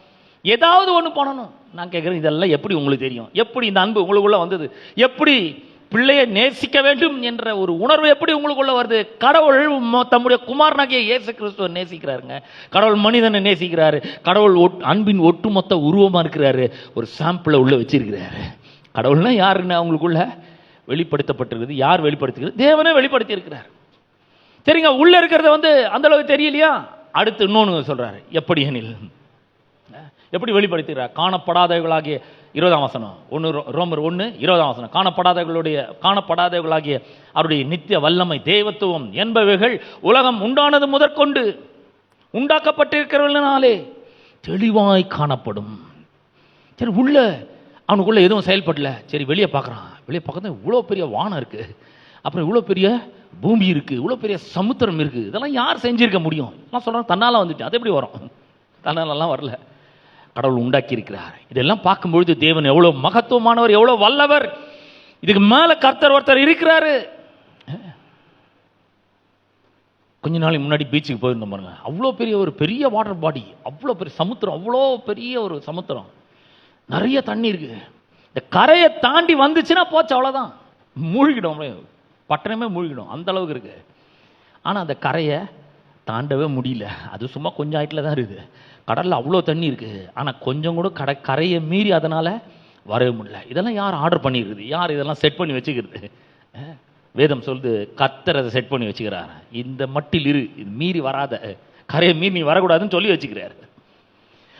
ஏதாவது ஒன்று பண்ணணும். நான் கேட்குறேன், இதெல்லாம் எப்படி உங்களுக்கு தெரியும்? எப்படி இந்த அன்பு உங்களுக்குள்ள வந்தது? எப்படி பிள்ளையை நேசிக்க வேண்டும் என்ற ஒரு உணர்வு எப்படி உங்களுக்குள்ள வருது? கடவுள் தம்முடைய குமாரனாகிய இயேசு கிறிஸ்துவை நேசிக்கிறாருங்க. கடவுள் மனிதனை நேசிக்கிறாரு. கடவுள் அன்பின் ஒட்டுமொத்த உருவமா இருக்கிறாரு. ஒரு சாம்பிளை உள்ள வச்சிருக்கிறாரு. கடவுள்னா யாருன்னு அவங்களுக்குள்ள வெளிப்படுத்தப்பட்டிருக்குது. யார் வெளிப்படுத்துகிறது? தேவனே வெளிப்படுத்தி இருக்கிறார். சரிங்க, உள்ள இருக்கிறத அந்த அளவுக்கு தெரியலையா? அடுத்து இன்னொன்று சொல்றாரு, எப்படி எனில், எப்படி வெளிப்படுத்துகிறார்? காணப்படாதவர்களாகிய 20ஆம் வசனம், ரோமர் 1:20ஆம் வசனம், காணப்படாதவர்களாகிய அவருடைய நித்திய வல்லமை, தேவத்துவம் என்பவைகள் உலகம் உண்டானது முதற்கொண்டு உண்டாக்கப்பட்டிருக்கிறவர்களாலே தெளிவாய் காணப்படும். சரி, உள்ள அவனுக்குள்ள எதுவும் செயல்படல. சரி, வெளியே பார்க்குறான். வெளியே பார்க்கறது இவ்வளோ பெரிய வானம் இருக்கு, அப்புறம் இவ்வளோ பெரிய பூமி இருக்குது, இவ்வளோ பெரிய சமுத்திரம் இருக்குது, இதெல்லாம் யார் செஞ்சிருக்க முடியும்? எல்லாம் சொல்கிறாங்க தன்னால் வந்துட்டு. அது எப்படி வரும்? தன்னாலெல்லாம் வரல, கடவுள் உண்டாக்கி இருக்கிறார். இதெல்லாம் பார்க்கும்பொழுது தேவன் எவ்வளோ மகத்துவமானவர், எவ்வளோ வல்லவர். இதுக்கு மேலே கர்த்தர் ஒருத்தர் இருக்கிறாரு. கொஞ்ச நாளைக்கு முன்னாடி பீச்சுக்கு போயிருந்தோம் பாருங்க. அவ்வளோ பெரிய வாட்டர் பாடி, அவ்வளோ பெரிய சமுத்திரம், அவ்வளோ பெரிய ஒரு சமுத்திரம், நிறைய தண்ணி இருக்கு. இந்த கரையை தாண்டி வந்துச்சுன்னா போச்சு, அவ்வளோதான், மூழ்கிடும், பட்டணமே மூழ்கிடும், அந்த அளவுக்கு இருக்கு. ஆனால் அந்த கரையை தாண்டவே முடியல. அது சும்மா கொஞ்சம் ஹைட்டில் தான் இருக்குது. கடலில் அவ்வளோ தண்ணி இருக்குது, ஆனால் கொஞ்சம் கூட கரையை மீறி அதனால் வரவே முடியல. இதெல்லாம் யார் ஆர்டர் பண்ணியிருக்குது? யார் இதெல்லாம் செட் பண்ணி வச்சுக்கிறது? வேதம் சொல்லுது, கர்த்தர் அதை செட் பண்ணி வச்சுக்கிறார். இந்த மட்டில் இரு, இது மீறி வராத, கரையை மீறி நீ வரக்கூடாதுன்னு சொல்லி வச்சுக்கிறார்.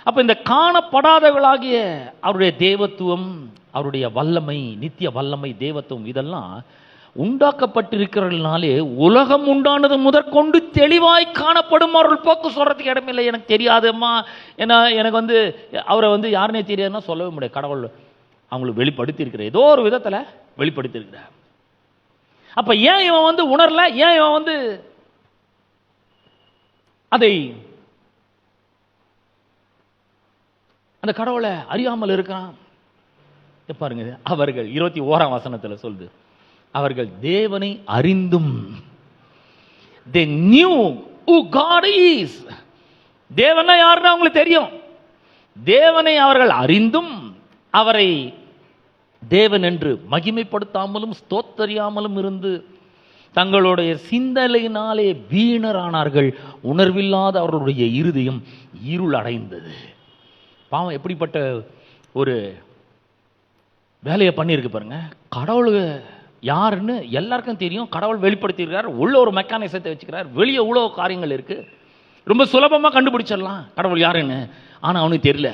அப்போ இந்த காணப்படாதவர்களாகிய அவருடைய தேவத்துவம், அவருடைய வல்லமை, நித்திய வல்லமை, தேவத்துவம், இதெல்லாம் உண்டாக்கப்பட்டிருக்கிறதுனாலே உலகம் உண்டானது முதற்கொண்டு தெளிவாய் காணப்படும். அவர்கள் போக்கு சொல்றதுக்கு இடமில்லை. எனக்கு தெரியாதும்மா, ஏன்னா எனக்கு அவரை யாருன்னே தெரியாதுன்னா சொல்லவே முடியாது. கடவுள் அவங்களுக்கு வெளிப்படுத்தி இருக்கிற, ஏதோ ஒரு விதத்தில் வெளிப்படுத்தி இருக்கிறார். அப்ப ஏன் இவன் உணரல? ஏன் இவன் அதை அந்த கடவுளை அறியாமல் இருக்கிறான்? பாருங்க, அவர்கள் 21ஆம் வசனத்தில் சொல்லுது, அவர்கள் தேவனை அறிந்தும், they knew who God is. தேவனை யாருன்னு அவங்களுக்கு தெரியும். தேவனை அவர்கள் அறிந்தும் அவரை தேவன் என்று மகிமைப்படுத்தாமலும் ஸ்தோத்தரியாமலும் இருந்து தங்களுடைய சிந்தனையினாலே வீணரானார்கள். உணர்வில்லாத அவர்களுடைய இருதயம் இருள் அடைந்தது. பாவம் எப்படிப்பட்ட ஒரு வேலையை பண்ணியிருக்கு பாருங்க. கடவுள் யாருன்னு எல்லாருக்கும் தெரியும், கடவுள் வெளிப்படுத்தியிருக்கார், உள்ள ஒரு மெக்கானிசத்தை வச்சுக்கிறார், வெளியே இவ்வளோ காரியங்கள் இருக்கு, ரொம்ப சுலபமாக கண்டுபிடிச்சிடலாம் கடவுள் யாருன்னு. ஆனால் அவனுக்கு தெரியல.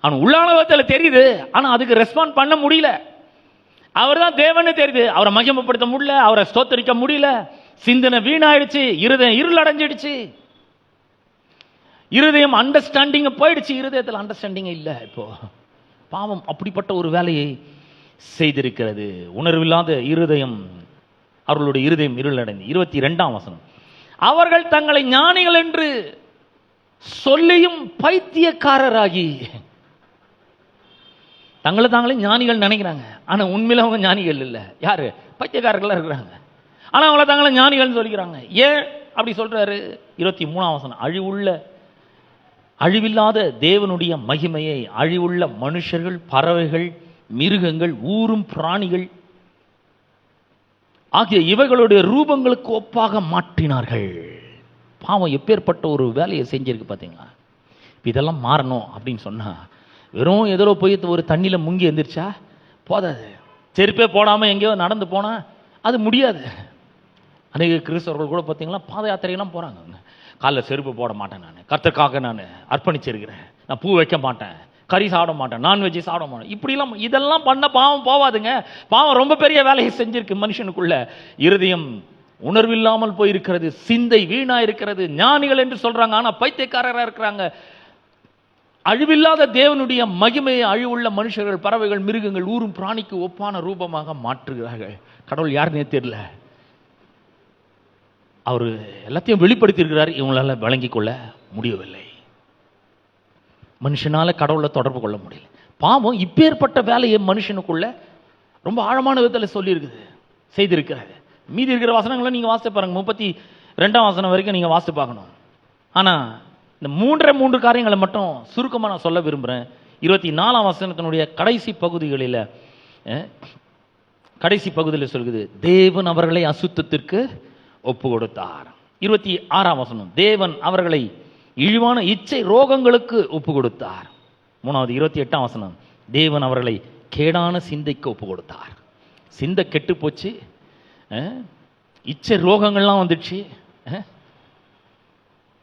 அவன் உள்ளானவத்தில் தெரியுது, ஆனால் அதுக்கு ரெஸ்பாண்ட் பண்ண முடியல. அவர் தான் தேவன்னு தெரியுது, அவரை மகிமைப்படுத்த முடியல, அவரை ஸ்தோத்தரிக்க முடியல. சிந்தனை வீணாயிடுச்சு, இருதயம் இருள் அடைஞ்சிடுச்சு, இருதயம் அண்டர்ஸ்டாண்டிங் போயிடுச்சு, இருதயத்தில் அண்டர்ஸ்டாண்டிங் இல்லை. இப்போ பாவம் அப்படிப்பட்ட ஒரு வேலையை செய்திருக்கிறது. உணர்வில்லாத இருதயம், அவர்களுடைய இருதயம் இருள் அடைந்து. 22ஆம் வசனம், அவர்கள் தங்களை ஞானிகள் என்று சொல்லியும் பைத்தியக்காரராகி. தங்களை தாங்களே ஞானிகள் நினைக்கிறாங்க, ஆனா உண்மையில அவங்க ஞானிகள் இல்லை. யாரு? பைத்தியக்காரர்களா இருக்கிறாங்க. ஆனா அவங்கள தாங்களே ஞானிகள் சொல்லிக்கிறாங்க. ஏன் அப்படி சொல்றாரு? 23ஆம் வசனம், அழிவில்லாத தேவனுடைய மகிமையை அழிவுள்ள மனுஷர்கள், பறவைகள், மிருகங்கள், ஊரும் பிராணிகள் ஆகிய இவைகளுடைய ரூபங்களுக்கு ஒப்பாக மாற்றினார்கள். பாவம் எப்பேற்பட்ட ஒரு வேலையை செஞ்சிருக்கு பார்த்தீங்களா? இதெல்லாம் மாறணும் அப்படின்னு சொன்னா, வெறும் எதிரோ போய் ஒரு தண்ணியில் முங்கி எந்திரிச்சா போதாது. செருப்பே போடாமல் எங்கேயோ நடந்து போனால் அது முடியாது. அநேக கிறிஸ்தவர்கள் கூட பார்த்தீங்கன்னா பாத யாத்திரையெல்லாம் போகிறாங்க. காலைல செருப்பு போட மாட்டேன், நான் கர்த்தருக்காக நான் அர்ப்பணிச்சிருக்கிறேன், நான் பூ வைக்க மாட்டேன், கறி சாப்பிட மாட்டேன், நான்வெஜ் சாப்பிட மாட்டேன், இப்படிலாம் இதெல்லாம் பண்ண பாவம் போவாதுங்க. பாவம் ரொம்ப பெரிய வேலையை செஞ்சிருக்கு மனுஷனுக்குள்ள. இருதயம் உணர்வில்லாமல் போயிருக்கிறது, சிந்தை வீணா இருக்கிறது. ஞானிகள் என்று சொல்றாங்க, ஆனா பைத்தியக்காரராக இருக்கிறாங்க. அழிவில்லாத தேவனுடைய மகிமையை அழிவுள்ள மனுஷர்கள், பறவைகள், மிருகங்கள், ஊரும் பிராணிக்கு ஒப்பான ரூபமாக மாற்றுகிறார்கள். கடவுள் யாருன்னே தெரியல, அவர் எல்லாத்தையும் வெளிப்படுத்தி இருக்கிறார், இவங்களால விளங்கிக் கொள்ள முடியவில்லை. மனுஷனால கடவுளை தொடர்பு கொள்ள முடியல. பாவம் இப்பேற்பட்ட வேலையை மனுஷனுக்குள்ள ரொம்ப ஆழமான விதத்தில் சொல்லி இருக்குது, செய்திருக்கிறாரு. மீதி இருக்கிற வசனங்களை நீங்க வாசித்து பாருங்க, 32ஆம் வசனம் வரைக்கும் நீங்க வாசித்து பார்க்கணும். ஆனா இந்த மூன்று காரியங்களை மட்டும் சுருக்கமாக நான் சொல்ல விரும்புகிறேன். 24ஆம் வசனத்தினுடைய கடைசி பகுதியில் சொல்கிறது, தேவன் அவர்களை அசுத்தத்திற்கு ஒப்பு கொடுத்தார். 26ஆம் வசனம், தேவன் அவர்களை இழிவான இச்சை ரோகங்களுக்கு ஒப்பு கொடுத்தார். 28ஆம் வசனம், தேவன் அவர்களை கேடான சிந்தைக்கு ஒப்பு கொடுத்தார். சிந்தை கெட்டு போச்சு, இச்சை ரோகங்கள்லாம் வந்துடுச்சு,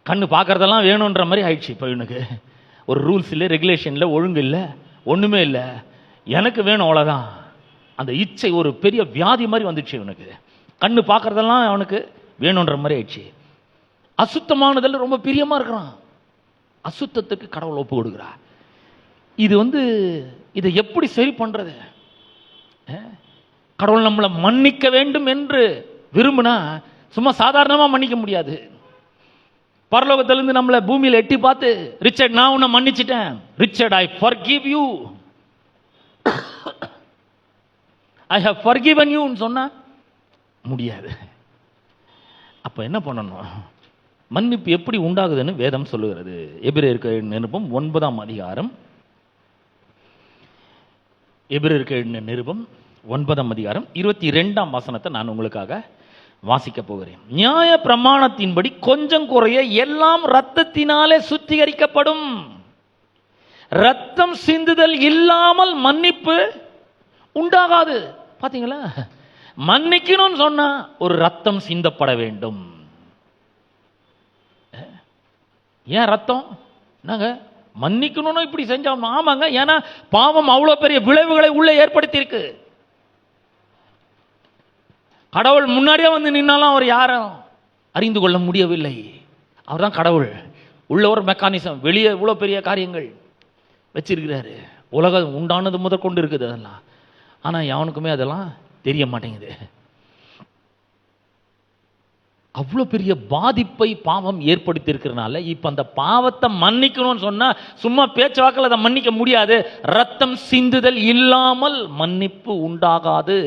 கண்ணு பார்க்கறதெல்லாம் வேணுன்ற மாதிரி ஆயிடுச்சு. இப்போ இவனுக்கு ஒரு ரூல்ஸ் இல்லை, ரெகுலேஷன் இல்லை, ஒழுங்கு இல்லை, ஒன்றுமே இல்லை, எனக்கு வேணும் அவ்வளோதான். அந்த இச்சை ஒரு பெரிய வியாதி மாதிரி வந்துடுச்சு இவனுக்கு. கண்ணு பார்க்கறதெல்லாம் அவனுக்கு வேணுன்ற மாதிரி ஆயிடுச்சு. அசுத்தமானதில் ரொம்ப பிரியமாக இருக்கிறான். அசுத்தத்துக்கு கடவுள் ஒப்பு கொடுக்குறார். இது இதை எப்படி சரி பண்ணுறது? கடவுள் நம்மளை மன்னிக்க வேண்டும் என்று விரும்பினா சும்மா சாதாரணமாக மன்னிக்க முடியாது. பரலோகத்திலிருந்து நம்மளை பூமியில் எட்டி பார்த்து, ரிச்சர்ட் நான் உன்னை மன்னிச்சிட்டேன், Richard I forgive you, I have forgiven யூன்னு சொன்னா முடியாது. அப்ப என்ன பண்ணணும்? மன்னிப்பு எப்படி உண்டாகுதுன்னு வேதம் சொல்லுகிறது. எபிரேயருக்கு நிருபம் 9ஆம் அதிகாரம், எபிரேயருக்கு நிருபம் 9ஆம் அதிகாரம் 22ஆம் வசனத்தை நான் உங்களுக்காக வாசிக்க போகிறேன். நியாய பிரமாணத்தின்படி கொஞ்சம் குறைய எல்லாம் இரத்தத்தினாலே சுத்திகரிக்கப்படும். ரத்தம் சிந்துதல் இல்லாமல் மன்னிப்பு உண்டாகாது. பாத்தீங்களா? மன்னிக்கணும்னு சொன்னா ஒரு ரத்தம் சிந்தப்பட வேண்டும். ஏன் ரத்தம்? நாங்க மன்னிக்கணும்னு இப்படி செஞ்சோம். ஆமாங்க, ஏன்னா பாவம் அவ்வளவு பெரிய விளைவுகளை உள்ள ஏற்படுத்தி இருக்கு. கடவுள் முன்னாடியே வந்து நின்னாலும் அவர் யாரும் அறிந்து கொள்ள முடியவில்லை. அவர் தான் கடவுள். உள்ள ஒரு மெக்கானிசம், வெளியே இவ்வளவு பெரிய காரியங்கள் வச்சிருக்கிறாரு. உலகம் உண்டானது முதல் கொண்டு இருக்குது அதெல்லாம். ஆனா எவனுக்குமே அதெல்லாம் தெரிய மாட்டேங்குது. அவ்வளோ பெரிய பாதிப்பை பாவம் ஏற்படுத்தி இருக்கிறனால இப்ப அந்த பாவத்தை மன்னிக்கணும்னு சொன்னா சும்மா பேச்சுவாக்கில் அதை மன்னிக்க முடியாது. ரத்தம் சிந்துதல் இல்லாமல் மன்னிப்பு உண்டாகாது.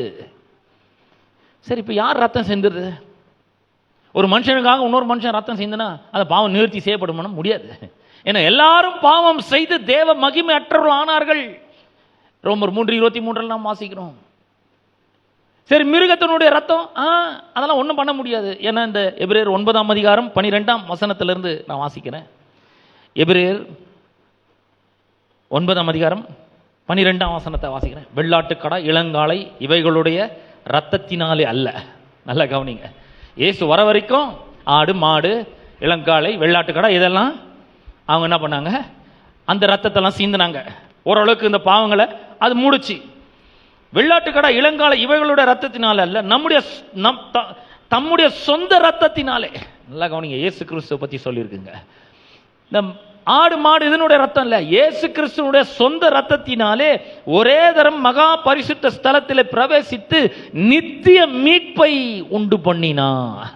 சரி, இப்ப யார் ரத்தம் சிந்துறது? ஒரு மனுஷனுக்காக இன்னொரு மனுஷன் ரத்தம் சிந்தினா அந்த பாவம் நிவர்த்தி செய்யப்படும் முடியாது. ஏன்னா எல்லாரும் பாவம் செய்து தேவ மகிமை அற்றவர்கள் ஆனார்கள். ரோமர் 3:23 நாம் வாசிக்கிறோம். சரி, மிருகத்தினுடைய ரத்தம் அதெல்லாம் ஒன்றும் பண்ண முடியாது. ஏன்னா இந்த எபிரேயர் 9ஆம் அதிகாரம் 12ஆம் வசனத்திலிருந்து நான் வாசிக்கிறேன். எபிரேயர் 9ஆம் அதிகாரம் 12ஆம் வசனத்தை வாசிக்கிறேன். வெள்ளாட்டுக்கடா, இளங்காளை இவைகளுடைய ரத்தத்தினாலே அல்ல. நல்லா கவனிங்க. இயேசு வர வரைக்கும் ஆடு, மாடு, இளங்காளை, வெள்ளாட்டுக்கடா இதெல்லாம் அவங்க என்ன பண்ணாங்க? அந்த ரத்தத்தெல்லாம் சீந்தினாங்க. ஓரளவுக்கு இந்த பாவங்களை அது மூடுச்சு. வெள்ளாட்டுக்கடா, இளங்காலை இவைகளுடைய ரத்தத்தினால அல்ல, தம்முடைய சொந்த ரத்தத்தினாலே. நல்லா கவனிங்க, இயேசு கிறிஸ்துவை பத்தி சொல்லியிருக்குங்க. இந்த ஆடு, மாடு இதனுடைய ரத்தம் இல்ல, இயேசு கிறிஸ்துவனுடைய சொந்த ரத்தத்தினாலே ஒரே தரம் மகா பரிசுத்த ஸ்தலத்திலே பிரவேசித்து நித்திய மீட்பை உண்டு பண்ணினார்.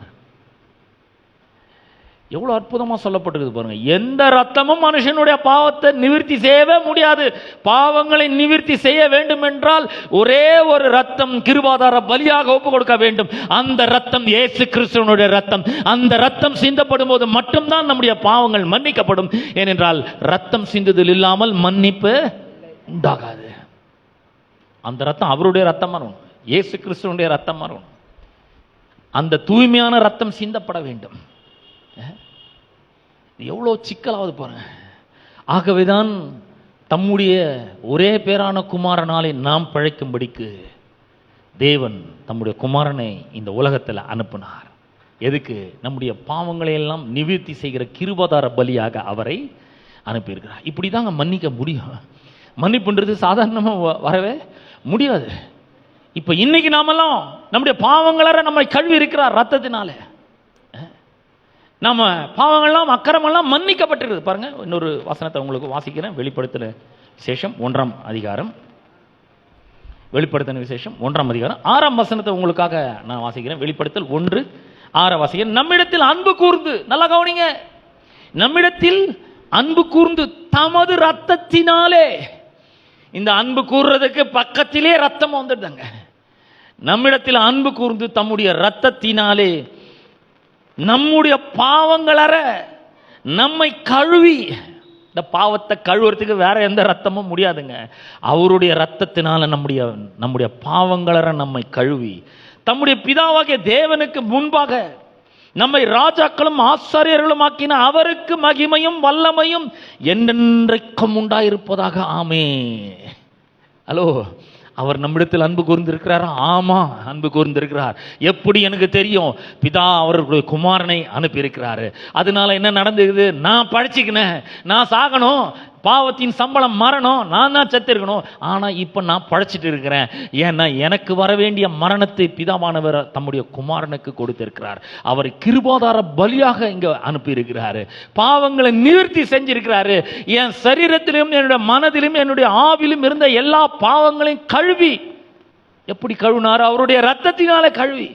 எவ்வளவு அற்புதமா சொல்லப்பட்டிருக்கு பாருங்க. எந்த ரத்தமும் மனுஷனுடைய பாவத்தை நிவர்த்தி செய்யவே முடியாது. பாவங்களை நிவர்த்தி செய்ய வேண்டும் என்றால் ஒரே ஒரு ரத்தம் கிருபாதார பலியாக ஒப்பு கொடுக்க வேண்டும். அந்த ரத்தம் இயேசு கிறிஸ்துவனுடைய ரத்தம். அந்த ரத்தம் சிந்தப்படும் போது மட்டும்தான் நம்முடைய பாவங்கள் மன்னிக்கப்படும். ஏனென்றால் ரத்தம் சிந்துதல் இல்லாமல் மன்னிப்பு உண்டாகாது. அந்த ரத்தம் அவருடைய ரத்தம் வரணும், இயேசு கிறிஸ்துவனுடைய ரத்தம் வரணும். அந்த தூய்மையான ரத்தம் சிந்தப்பட வேண்டும். எவ்வளோ சிக்கலாவது பாருங்க. ஆகவேதான் தம்முடைய ஒரே பேரான குமாரனாலே நாம் பிழைக்கும்படிக்கு தேவன் தம்முடைய குமாரனை இந்த உலகத்தில் அனுப்பினார். எதுக்கு? நம்முடைய பாவங்களை எல்லாம் நிவர்த்தி செய்கிற கிருபாதார பலியாக அவரை அனுப்பியிருக்கிறார். இப்படி தாங்க மன்னிக்க முடியும். மன்னிப்புன்றது சாதாரணமாக வரவே முடியாது. இப்போ இன்னைக்கு நாமெல்லாம் நம்முடைய பாவங்கள நம்மை கழுவி இருக்கிறார் ரத்தத்தினால. நம்ம பாவங்கள்லாம் அக்கிரமெல்லாம் மன்னிக்கப்பட்டிருக்கு பாருங்க. இன்னொரு வசனத்தை உங்களுக்கு வாசிக்கிறேன். வெளிப்படுத்தின விசேஷம் 1ஆம் அதிகாரம், வெளிப்படுத்தின விசேஷம் 1ஆம் அதிகாரம் 6ஆம் வசனத்தை உங்களுக்காக நான் வாசிக்கிறேன். வெளிப்படுத்தல் 1:6 வாசிக்கிறேன். நம்மிடத்தில் அன்பு கூர்ந்து, நல்லா கவனிங்க, நம்மிடத்தில் அன்பு கூர்ந்து தமது ரத்தத்தினாலே, இந்த அன்பு கூறுறதுக்கு பக்கத்திலே ரத்தம் வந்துடுதாங்க. நம்மிடத்தில் அன்பு கூர்ந்து தம்முடைய ரத்தத்தினாலே நம்முடைய பாவங்களற நம்மை கழுவி, இந்த பாவத்தை கழுவுறதுக்கு வேற எந்த ரத்தமும் முடியாதுங்க. அவருடைய ரத்தத்தினால நம்முடைய பாவங்களற நம்மை கழுவி தம்முடைய பிதாவாகிய தேவனுக்கு முன்பாக நம்மை ராஜாக்களும் ஆசாரியர்களும் ஆக்கின அவருக்கு மகிமையும் வல்லமையும் என்றென்றைக்கும் உண்டாயிருப்பதாக. ஆமே. ஹலோ, அவர் நம்மிடத்தில் அன்பு கூர்ந்திருக்கிறார். ஆமா, அன்பு கூர்ந்திருக்கிறார். எப்படி எனக்கு தெரியும்? பிதா அவர்களுடைய குமாரனை அனுப்பியிருக்கிறாரு. அதனால என்ன நடந்துக்குது? நான் பழிச்சிக்கினேன், நான் சாகணும், பாவத்தின் சம்பளம் மரணம், நான் தான் செத்திருக்கணும். ஆனா இப்ப நான் பழைச்சிட்டு இருக்கிறேன். ஏன்னா எனக்கு வர வேண்டிய மரணத்தை பிதாவானவர் தம்முடைய குமாரனுக்கு கொடுத்திருக்கிறார். அவர் கிருபாதார பலியாக இங்க அனுப்பி இருக்கிறாரு. பாவங்களை நிவர்த்தி செஞ்சிருக்கிறாரு. என் சரீரத்திலும் என்னுடைய மனதிலும் என்னுடைய ஆவிலும் இருந்த எல்லா பாவங்களையும் கழுவி எப்படி கழுவினார்? அவருடைய ரத்தத்தினால கழுவி.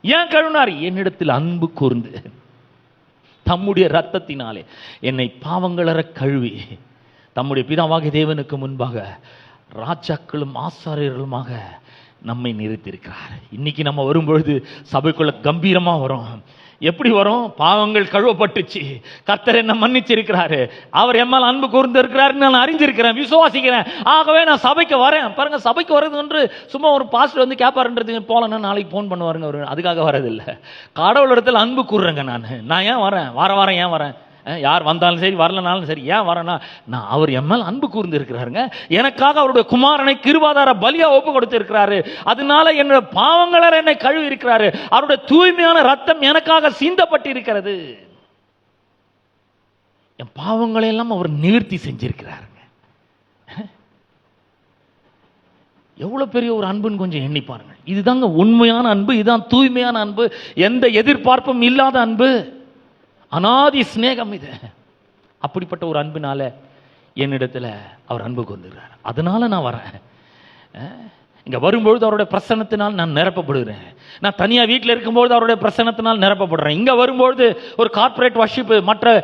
ஏன் கழுவினார்? என்னிடத்தில் அன்பு கூர்ந்து தம்முடைய ரத்தத்தினாலே என்னை பாவங்களற கழுவி தம்முடைய பிதாவாகிய தேவனுக்கு முன்பாக ராஜாக்களும் ஆசாரியர்களுமாக நம்மை நிறுத்தியிருக்கிறார். இன்னைக்கு நம்ம வரும்பொழுது சபைக்குள்ள கம்பீரமா வரும். எப்படி வரும்? பாவங்கள் கழுவப்பட்டுச்சு, கர்த்தர் என்ன மன்னிச்சிருக்கிறாரு, அவர் எம்மால் அன்பு கூர்ந்து இருக்கிறாருன்னு நான் அறிஞ்சிருக்கிறேன், விசுவாசிக்கிறேன், ஆகவே நான் சபைக்கு வரேன். பாருங்க, சபைக்கு வர்றது என்று சும்மா ஒரு பாஸ்டர் வந்து கேட்பாருன்றது போலன்னா நாளைக்கு ஃபோன் பண்ணுவாருங்க, அவர் அதுக்காக வரதில்லை. கடவுளிடத்தில் அன்பு கூறுறேங்க. நான் ஏன் வரேன்? வாரம் ஏன் வரேன்? யார் வந்தாலும் சரி வரலனாலும் சரி ஏன் வரேன்னா, நான் அவர் எம்மால் அன்பு கூர்ந்து இருக்கிறாருங்க, எனக்காக அவருடைய குமாரனை கிருபாதார பலியா ஒப்பு கொடுத்திருக்கிறாரு, அதனால என்னுடைய பாவங்கள என்னை கழுவி இருக்கிறாரு, அவருடைய தூய்மையான ரத்தம் எனக்காக சிந்தப்பட்டிருக்கிறது, என் பாவங்களை எல்லாம் அவர் நிவர்த்தி செஞ்சிருக்கிறாருங்க. எவ்வளவு பெரிய ஒரு அன்புன்னு கொஞ்சம் எண்ணி பாருங்க. இதுதாங்க உண்மையான அன்பு, இதுதான் தூய்மையான அன்பு, எந்த எதிர்பார்ப்பும் இல்லாத அன்பு, அநாதி சிநேகம். இது அப்படிப்பட்ட ஒரு அன்பினால என்னிடத்துல அவர் அன்பு கொண்டுகிறார். அதனால நான் வரேன். இங்க வரும்பொழுது அவருடைய பிரசன்னத்தினால் நான் நிரப்பப்படுகிறேன். நான் தனியா வீட்டில் இருக்கும்பொழுது அவருடைய பிரசன்னத்தினால் நிரப்பப்படுறேன். இங்க வரும்பொழுது ஒரு கார்ப்பரேட் வர்ஷிப், மற்ற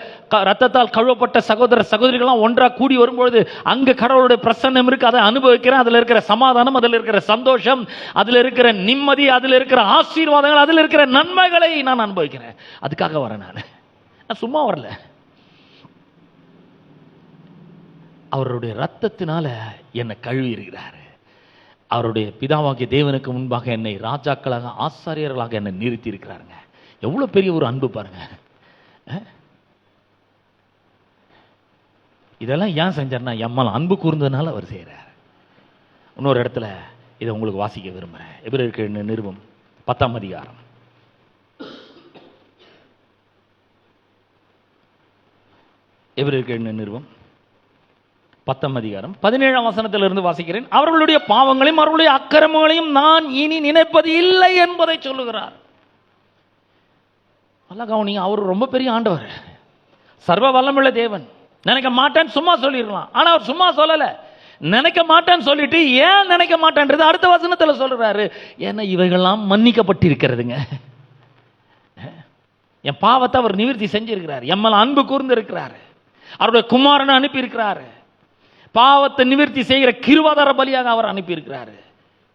ரத்தத்தால் கழுவப்பட்ட சகோதர சகோதரிகள்லாம் ஒன்றா கூடி வரும்பொழுது அங்க கடவுளுடைய பிரசன்னம் இருக்கு, அதை அனுபவிக்கிறேன். அதுல இருக்கிற சமாதானம், அதுல இருக்கிற சந்தோஷம், அதுல இருக்கிற நிம்மதி, அதுல இருக்கிற ஆசீர்வாதங்கள், அதுல இருக்கிற நன்மைகளை நான் அனுபவிக்கிறேன். அதுக்காக வரேன். நான் சும்மா வரல. அவருடைய ரத்தத்தினால என்னை கழுவி இருக்கிறாரு. அவருடைய பிதாவாகிய தேவனுக்கு முன்பாக என்னை ராஜாக்களாக ஆசாரியர்களாக என்னை நிறுத்தி இருக்கிறாருங்க. எவ்வளவு பெரிய ஒரு அன்பு பாருங்க. இதெல்லாம் ஏன் செஞ்சார்னா, எம்மால் அன்பு கூர்ந்ததுனால அவர் செய்கிறார். இன்னொரு இடத்துல இதை உங்களுக்கு வாசிக்க விரும்புகிறேன். எபிரேயருக்கு நிருபம் 10ஆம் அதிகாரம். எபிரேயருக்கு நிருபம் 10ஆம் அதிகாரம் 17ஆம் வசனத்திலிருந்து வாசிக்கிறேன். அவர்களுடைய பாவங்களையும் அவர்களுடைய அக்கிரமங்களையும் நான் இனி நினைப்பது இல்லை என்பதை சொல்லுகிறார். நல்லா கவனிங்க, அவர் ரொம்ப பெரிய ஆண்டவர், சர்வ வல்லமுள்ள தேவன். நினைக்க மாட்டேன்னு சும்மா சொல்லிடலாம், ஆனா அவர் சும்மா சொல்லல. நினைக்க மாட்டேன்னு சொல்லிட்டு ஏன் நினைக்க மாட்டேன்றது அடுத்த வசனத்துல சொல்றாரு. ஏன்னா இவைகள்லாம் மன்னிக்கப்பட்டிருக்கிறதுங்க. என் பாவத்தை அவர் நிவர்த்தி செஞ்சிருக்கிறார், எம்மால் அன்பு கூர்ந்து இருக்கிறாரு, அவருடைய குமாரனை அனுப்பி இருக்கிறாரு, பாவத்தை நிவர்த்தி செய்கிற கிருபாதார பலியாக அவர் அனுப்பி இருக்கிறாரு.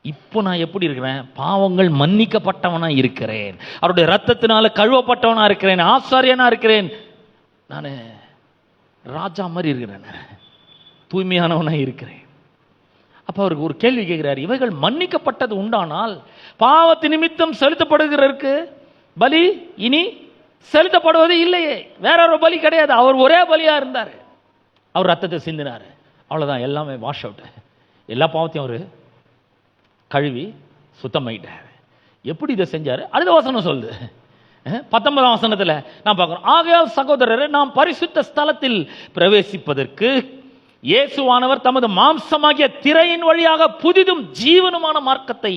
இப்போ நான் எப்படி இருக்கிறேன்? பாவங்கள் மன்னிக்கப்பட்டவனா இருக்கிறேன், அவருடைய ரத்தத்தினால கழுவப்பட்டவனா இருக்கிறேன், ஆசாரியனா இருக்கிறேன், நான் ராஜா மாதிரி இருக்கிறேன், தூய்மையானவனா இருக்கிறேன். அப்ப அவருக்கு ஒரு கேள்வி கேட்கிறார். இவைகள் மன்னிக்கப்பட்டது உண்டானால் பாவத்து நிமித்தம் செலுத்தப்படுகிறதற்கு பலி இனி செலுத்தப்படுவது இல்லையே. வேற ஒரு பலி கிடையாது, அவர் ஒரே பலியா இருந்தார், அவர் ரத்தத்தை சிந்தினார், அவ்வளவுதான், எல்லாமே வாஷ் அவுட், எல்லா பாவத்தையும் அவர் கழுவி சுத்தமாயிட்டார். எப்படி இதை செஞ்சாரு? அடுத்த வசனம் சொல்லுது, 19ஆம் வசனத்துல நான் பார்க்கிறோம். ஆகையால் சகோதரரே, நாம் பரிசுத்த ஸ்தலத்தில் பிரவேசிப்பதற்கு இயேசுவானவர் தமது மாம்சமாகிய திரையின் வழியாக புதிதும் ஜீவனுமான மார்க்கத்தை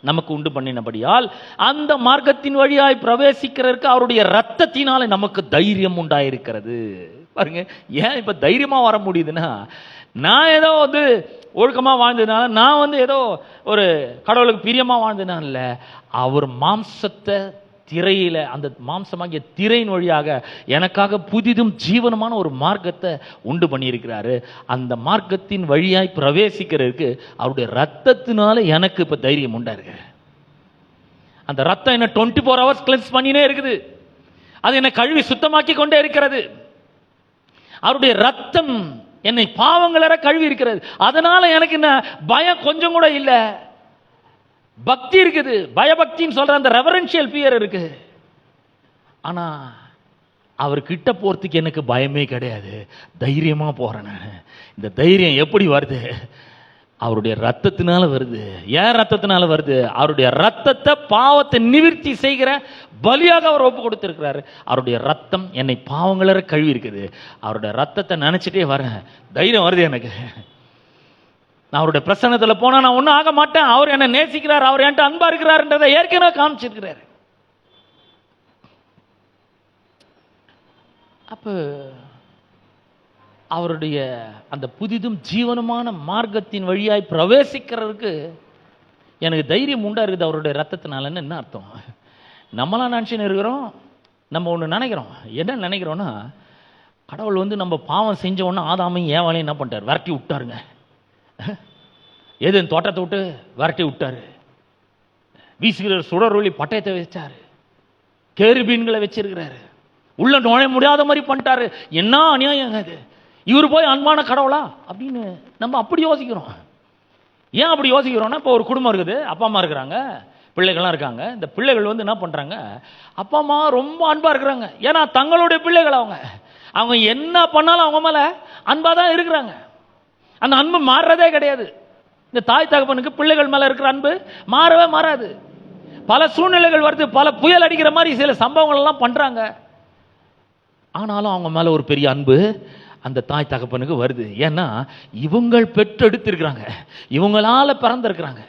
நமக்கு உண்டு பண்ணினபடியால் அந்த மார்க்கத்தின் வழியாய் பிரவேசிக்கிறதுக்கு அவருடைய ரத்தத்தினால நமக்கு தைரியம் உண்டாயிருக்கிறது. பாருங்க, ஏன் இப்ப தைரியமா வர முடியுதுன்னா, நான் ஏதோ வந்து ஒழுக்கமா வாழ்ந்ததுனால, நான் ஏதோ ஒரு கடவுளுக்கு பிரியமா வாழ்ந்ததுனால இல்ல, அவர் மாம்சத்தை திரையில, அந்த மாம்சமாகிய திரையின் வழியாக எனக்காக புதிதும் ஜீவனமான ஒரு மார்க்கத்தை உண்டு பண்ணியிருக்கிறாரு. அந்த மார்க்கத்தின் வழியாய் பிரவேசிக்கிறதுக்கு அவருடைய ரத்தத்தினால எனக்கு இப்ப தைரியம் உண்டா இருக்கு. அந்த ரத்தம் என்ன 24 hours கிளென்ஸ் பண்ணினே இருக்குது, அது என்னை கழுவி சுத்தமாக்கி கொண்டே இருக்கிறது. அவருடைய ரத்தம் என்னை பாவங்களற கழுவி இருக்கிறது. அதனால எனக்கு என்ன பயம் கொஞ்சம் கூட இல்லை, பக்தி இருக்குது, பயபக்தின்னு சொல்ற அந்த ரெவரன்ஷியல் ஃபியர் இருக்கு. ஆனா அவர் கிட்ட போறதுக்கு எனக்கு பயமே கிடையாது, தைரியமா போறேன். இந்த தைரியம் எப்படி வருது? அவருடைய ரத்தத்தினால வருது. ஏன் ரத்தத்தினால வருது? அவருடைய ரத்தத்தை பாவத்தை நிவர்த்தி செய்கிற பலியாக அவர் ஒப்பு கொடுத்திருக்கிறாரு. அவருடைய ரத்தம் என்னை பாவங்களற கழுவி இருக்குது. அவருடைய ரத்தத்தை நினைச்சிட்டே வரேன், தைரியம் வருது எனக்கு. நான் அவருடைய பிரசன்னத்தில் போனா நான் ஒன்றும் ஆக மாட்டேன். அவர் என்னை நேசிக்கிறார், அவர் என்கிட்ட அன்பா இருக்கிறார்ன்றதை ஏற்கனவே காமிச்சிருக்கிறார். அப்ப அவருடைய அந்த புதிதும் ஜீவனமான மார்க்கத்தின் வழியாய் பிரவேசிக்கிறதுக்கு எனக்கு தைரியம் உண்டா இருக்குது அவருடைய ரத்தத்தினாலன்னு என்ன அர்த்தம்? நம்மளாம் நினச்சின்னு இருக்கிறோம், நம்ம ஒன்று நினைக்கிறோம். என்ன நினைக்கிறோன்னா, கடவுள் வந்து நம்ம பாவம் செஞ்ச உடனே ஆதாமையும் ஏவாளையும் என்ன பண்ணிட்டார்? விரட்டி விட்டாருங்க. ஏதேன் தோட்டத்தை விட்டு விரட்டி விட்டாரு. வீசுகிற சுடரொளி பட்டயத்தை வச்சாரு, கேருபீன்களை வச்சிருக்கிறாரு, உள்ள நுழைய முடியாத மாதிரி பண்ணிட்டாரு. என்ன அநியாயம் அது! இவர் போய் அன்பான கடவுளா அப்படின்னு நம்ம அப்படி யோசிக்கிறோம். ஏன் அப்படி யோசிக்கிறோம்னா, இப்போ ஒரு குடும்பம் இருக்குது, அப்பா அம்மா இருக்கிறாங்க, பிள்ளைகள்லாம் இருக்காங்க. இந்த பிள்ளைகள் வந்து என்ன பண்ணுறாங்க? அப்பா அம்மா ரொம்ப அன்பாக இருக்கிறாங்க. ஏன்னா தங்களுடைய பிள்ளைகள் அவங்க அவங்க என்ன பண்ணாலும் அவங்க மேலே அன்பாக தான் இருக்கிறாங்க. அந்த அன்பு மாறுறதே கிடையாது. இந்த தாய் தகப்பனுக்கு பிள்ளைகள் மேலே இருக்கிற அன்பு மாறவே மாறாது. பல சூழ்நிலைகள் வருது, பல புயல் அடிக்கிற மாதிரி சில சம்பவங்கள் எல்லாம் பண்ணுறாங்க. ஆனாலும் அவங்க மேலே ஒரு பெரிய அன்பு அந்த தாய் தகப்பனுக்கு வருது. ஏன்னா இவங்கள் பெற்றெடுத்திருக்கிறாங்க, இவங்களால பிறந்திருக்கிறாங்க.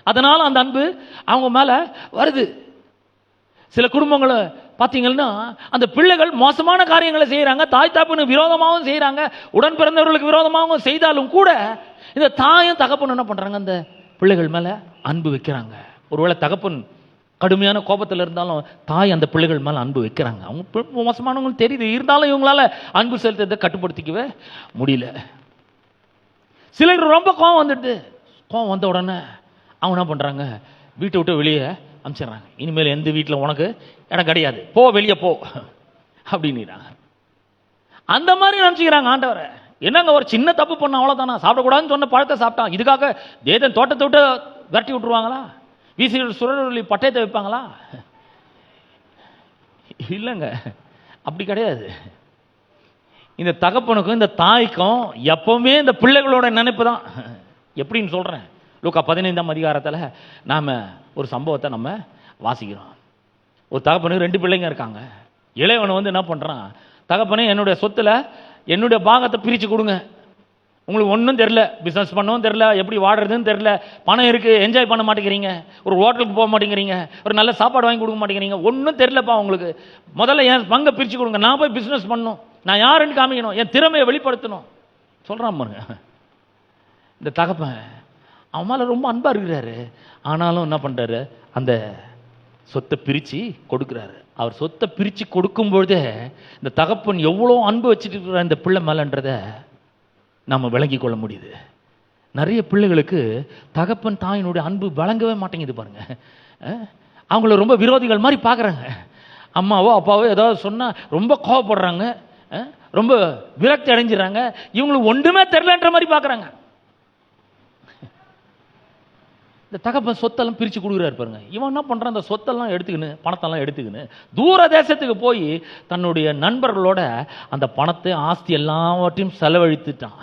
அதனால அந்த அன்பு அவங்க மேல வருது. சில குடும்பங்களை பார்த்தீங்கன்னா அந்த பிள்ளைகள் மோசமான காரியங்களை செய்கிறாங்க, தாய் தகப்பனுக்கு விரோதமாகவும் செய்கிறாங்க, உடன் பிறந்தவர்களுக்கு விரோதமாகவும் செய்தாலும் கூட இந்த தாயும் தகப்பன் என்ன பண்ணுறாங்க? அந்த பிள்ளைகள் மேலே அன்பு வைக்கிறாங்க. ஒருவேளை தகப்பன் கடுமையான கோபத்தில் இருந்தாலும் தாய் அந்த பிள்ளைகள் மேலே அன்பு வைக்கிறாங்க. அவங்க மோசமானவங்களும் தெரியுது, இருந்தாலும் இவங்களால அன்பு செலுத்தத்தை கட்டுப்படுத்திக்கவே முடியல. சிலருக்கு ரொம்ப கோபம் வந்துடுது. கோபம் வந்த உடனே அவங்க என்ன பண்ணுறாங்க? வீட்டை விட்டு வெளியே அனுப்பிச்சிடுறாங்க. இனிமேல் எந்த வீட்டில் உனக்கு இடம் கிடையாது, போ, வெளியே போ அப்படின்னுறாங்க. அந்த மாதிரி நினச்சிக்கிறாங்க ஆண்டவரை. என்னங்க, ஒரு சின்ன தப்பு பண்ண அவ்வளோதானா? சாப்பிடக்கூடாதுன்னு சொன்ன பழத்தை சாப்பிட்டான், இதுக்காக தேதன் தோட்டத்தை விட்டு விரட்டி விட்டுருவாங்களா? வீசுகிற சுடரொளி பட்டயத்தை வைப்பாங்களா? இல்லைங்க, அப்படி கிடையாது. இந்த தகப்பனுக்கும் இந்த தாய்க்கும் எப்பவுமே இந்த பிள்ளைகளோட நினைப்பு தான். எப்படின்னு சொல்கிறேன். லூக்கா 15ஆம் அதிகாரத்தில் நாம் ஒரு சம்பவத்தை நம்ம வாசிக்கிறோம். ஒரு தகப்பனுக்கு 2 பிள்ளைங்க இருக்காங்க. இளையவனை வந்து என்ன பண்ணுறான்? தகப்பனே, என்னுடைய சொத்தில் என்னுடைய பாகத்தை பிரித்து கொடுங்க. உங்களுக்கு ஒன்றும் தெரில, பிஸ்னஸ் பண்ணவும் தெரில, எப்படி வாடுறதுன்னு தெரில, பணம் இருக்குது, என்ஜாய் பண்ண மாட்டேங்கிறீங்க, ஒரு ஹோட்டலுக்கு போக மாட்டேங்கிறீங்க, ஒரு நல்ல சாப்பாடு வாங்கி கொடுக்க மாட்டேங்கிறீங்க, ஒன்றும் தெரிலப்பா உங்களுக்கு. முதல்ல என் பங்கை பிரித்து கொடுங்க, நான் போய் பிஸ்னஸ் பண்ணணும், நான் யாருன்னு காமிக்கணும், என் திறமையை வெளிப்படுத்தணும் சொல்கிறான் பாருங்க. இந்த தகப்பன் அவன் மேலே ரொம்ப அன்பாக இருக்கிறாரு. ஆனாலும் என்ன பண்ணுறாரு? அந்த சொத்தை பிரித்து கொடுக்குறாரு. அவர் சொத்தை பிரித்து கொடுக்கும்பொழுதே இந்த தகப்பன் எவ்வளோ அன்பு வச்சுட்டு இருக்கிற இந்த பிள்ளை மேலன்றதை நம்ம விளங்கி கொள்ள முடியுது. நிறைய பிள்ளைகளுக்கு தகப்பன் தாயினுடைய அன்பு வழங்கவே மாட்டேங்குது பாருங்க. அவங்கள ரொம்ப விரோதிகள் மாதிரி பார்க்குறாங்க. அம்மாவோ அப்பாவோ ஏதாவது சொன்னால் ரொம்ப கோவப்படுறாங்க, ரொம்ப விரக்தி அடைஞ்சிடறாங்க. இவங்களுக்கு ஒன்றுமே தெரிலன்ற மாதிரி பார்க்குறாங்க. இந்த தகப்பன் சொத்தெல்லாம் பிரித்து கொடுக்குறாரு பாருங்க. இவன் என்ன பண்ணுறான்? அந்த சொத்தெல்லாம் எடுத்துக்கின்னு, பணத்தெல்லாம் எடுத்துக்கின்னு தூர தேசத்துக்கு போய் தன்னுடைய நண்பர்களோட அந்த பணத்தை, ஆஸ்தி எல்லாவற்றையும் செலவழித்துட்டான்.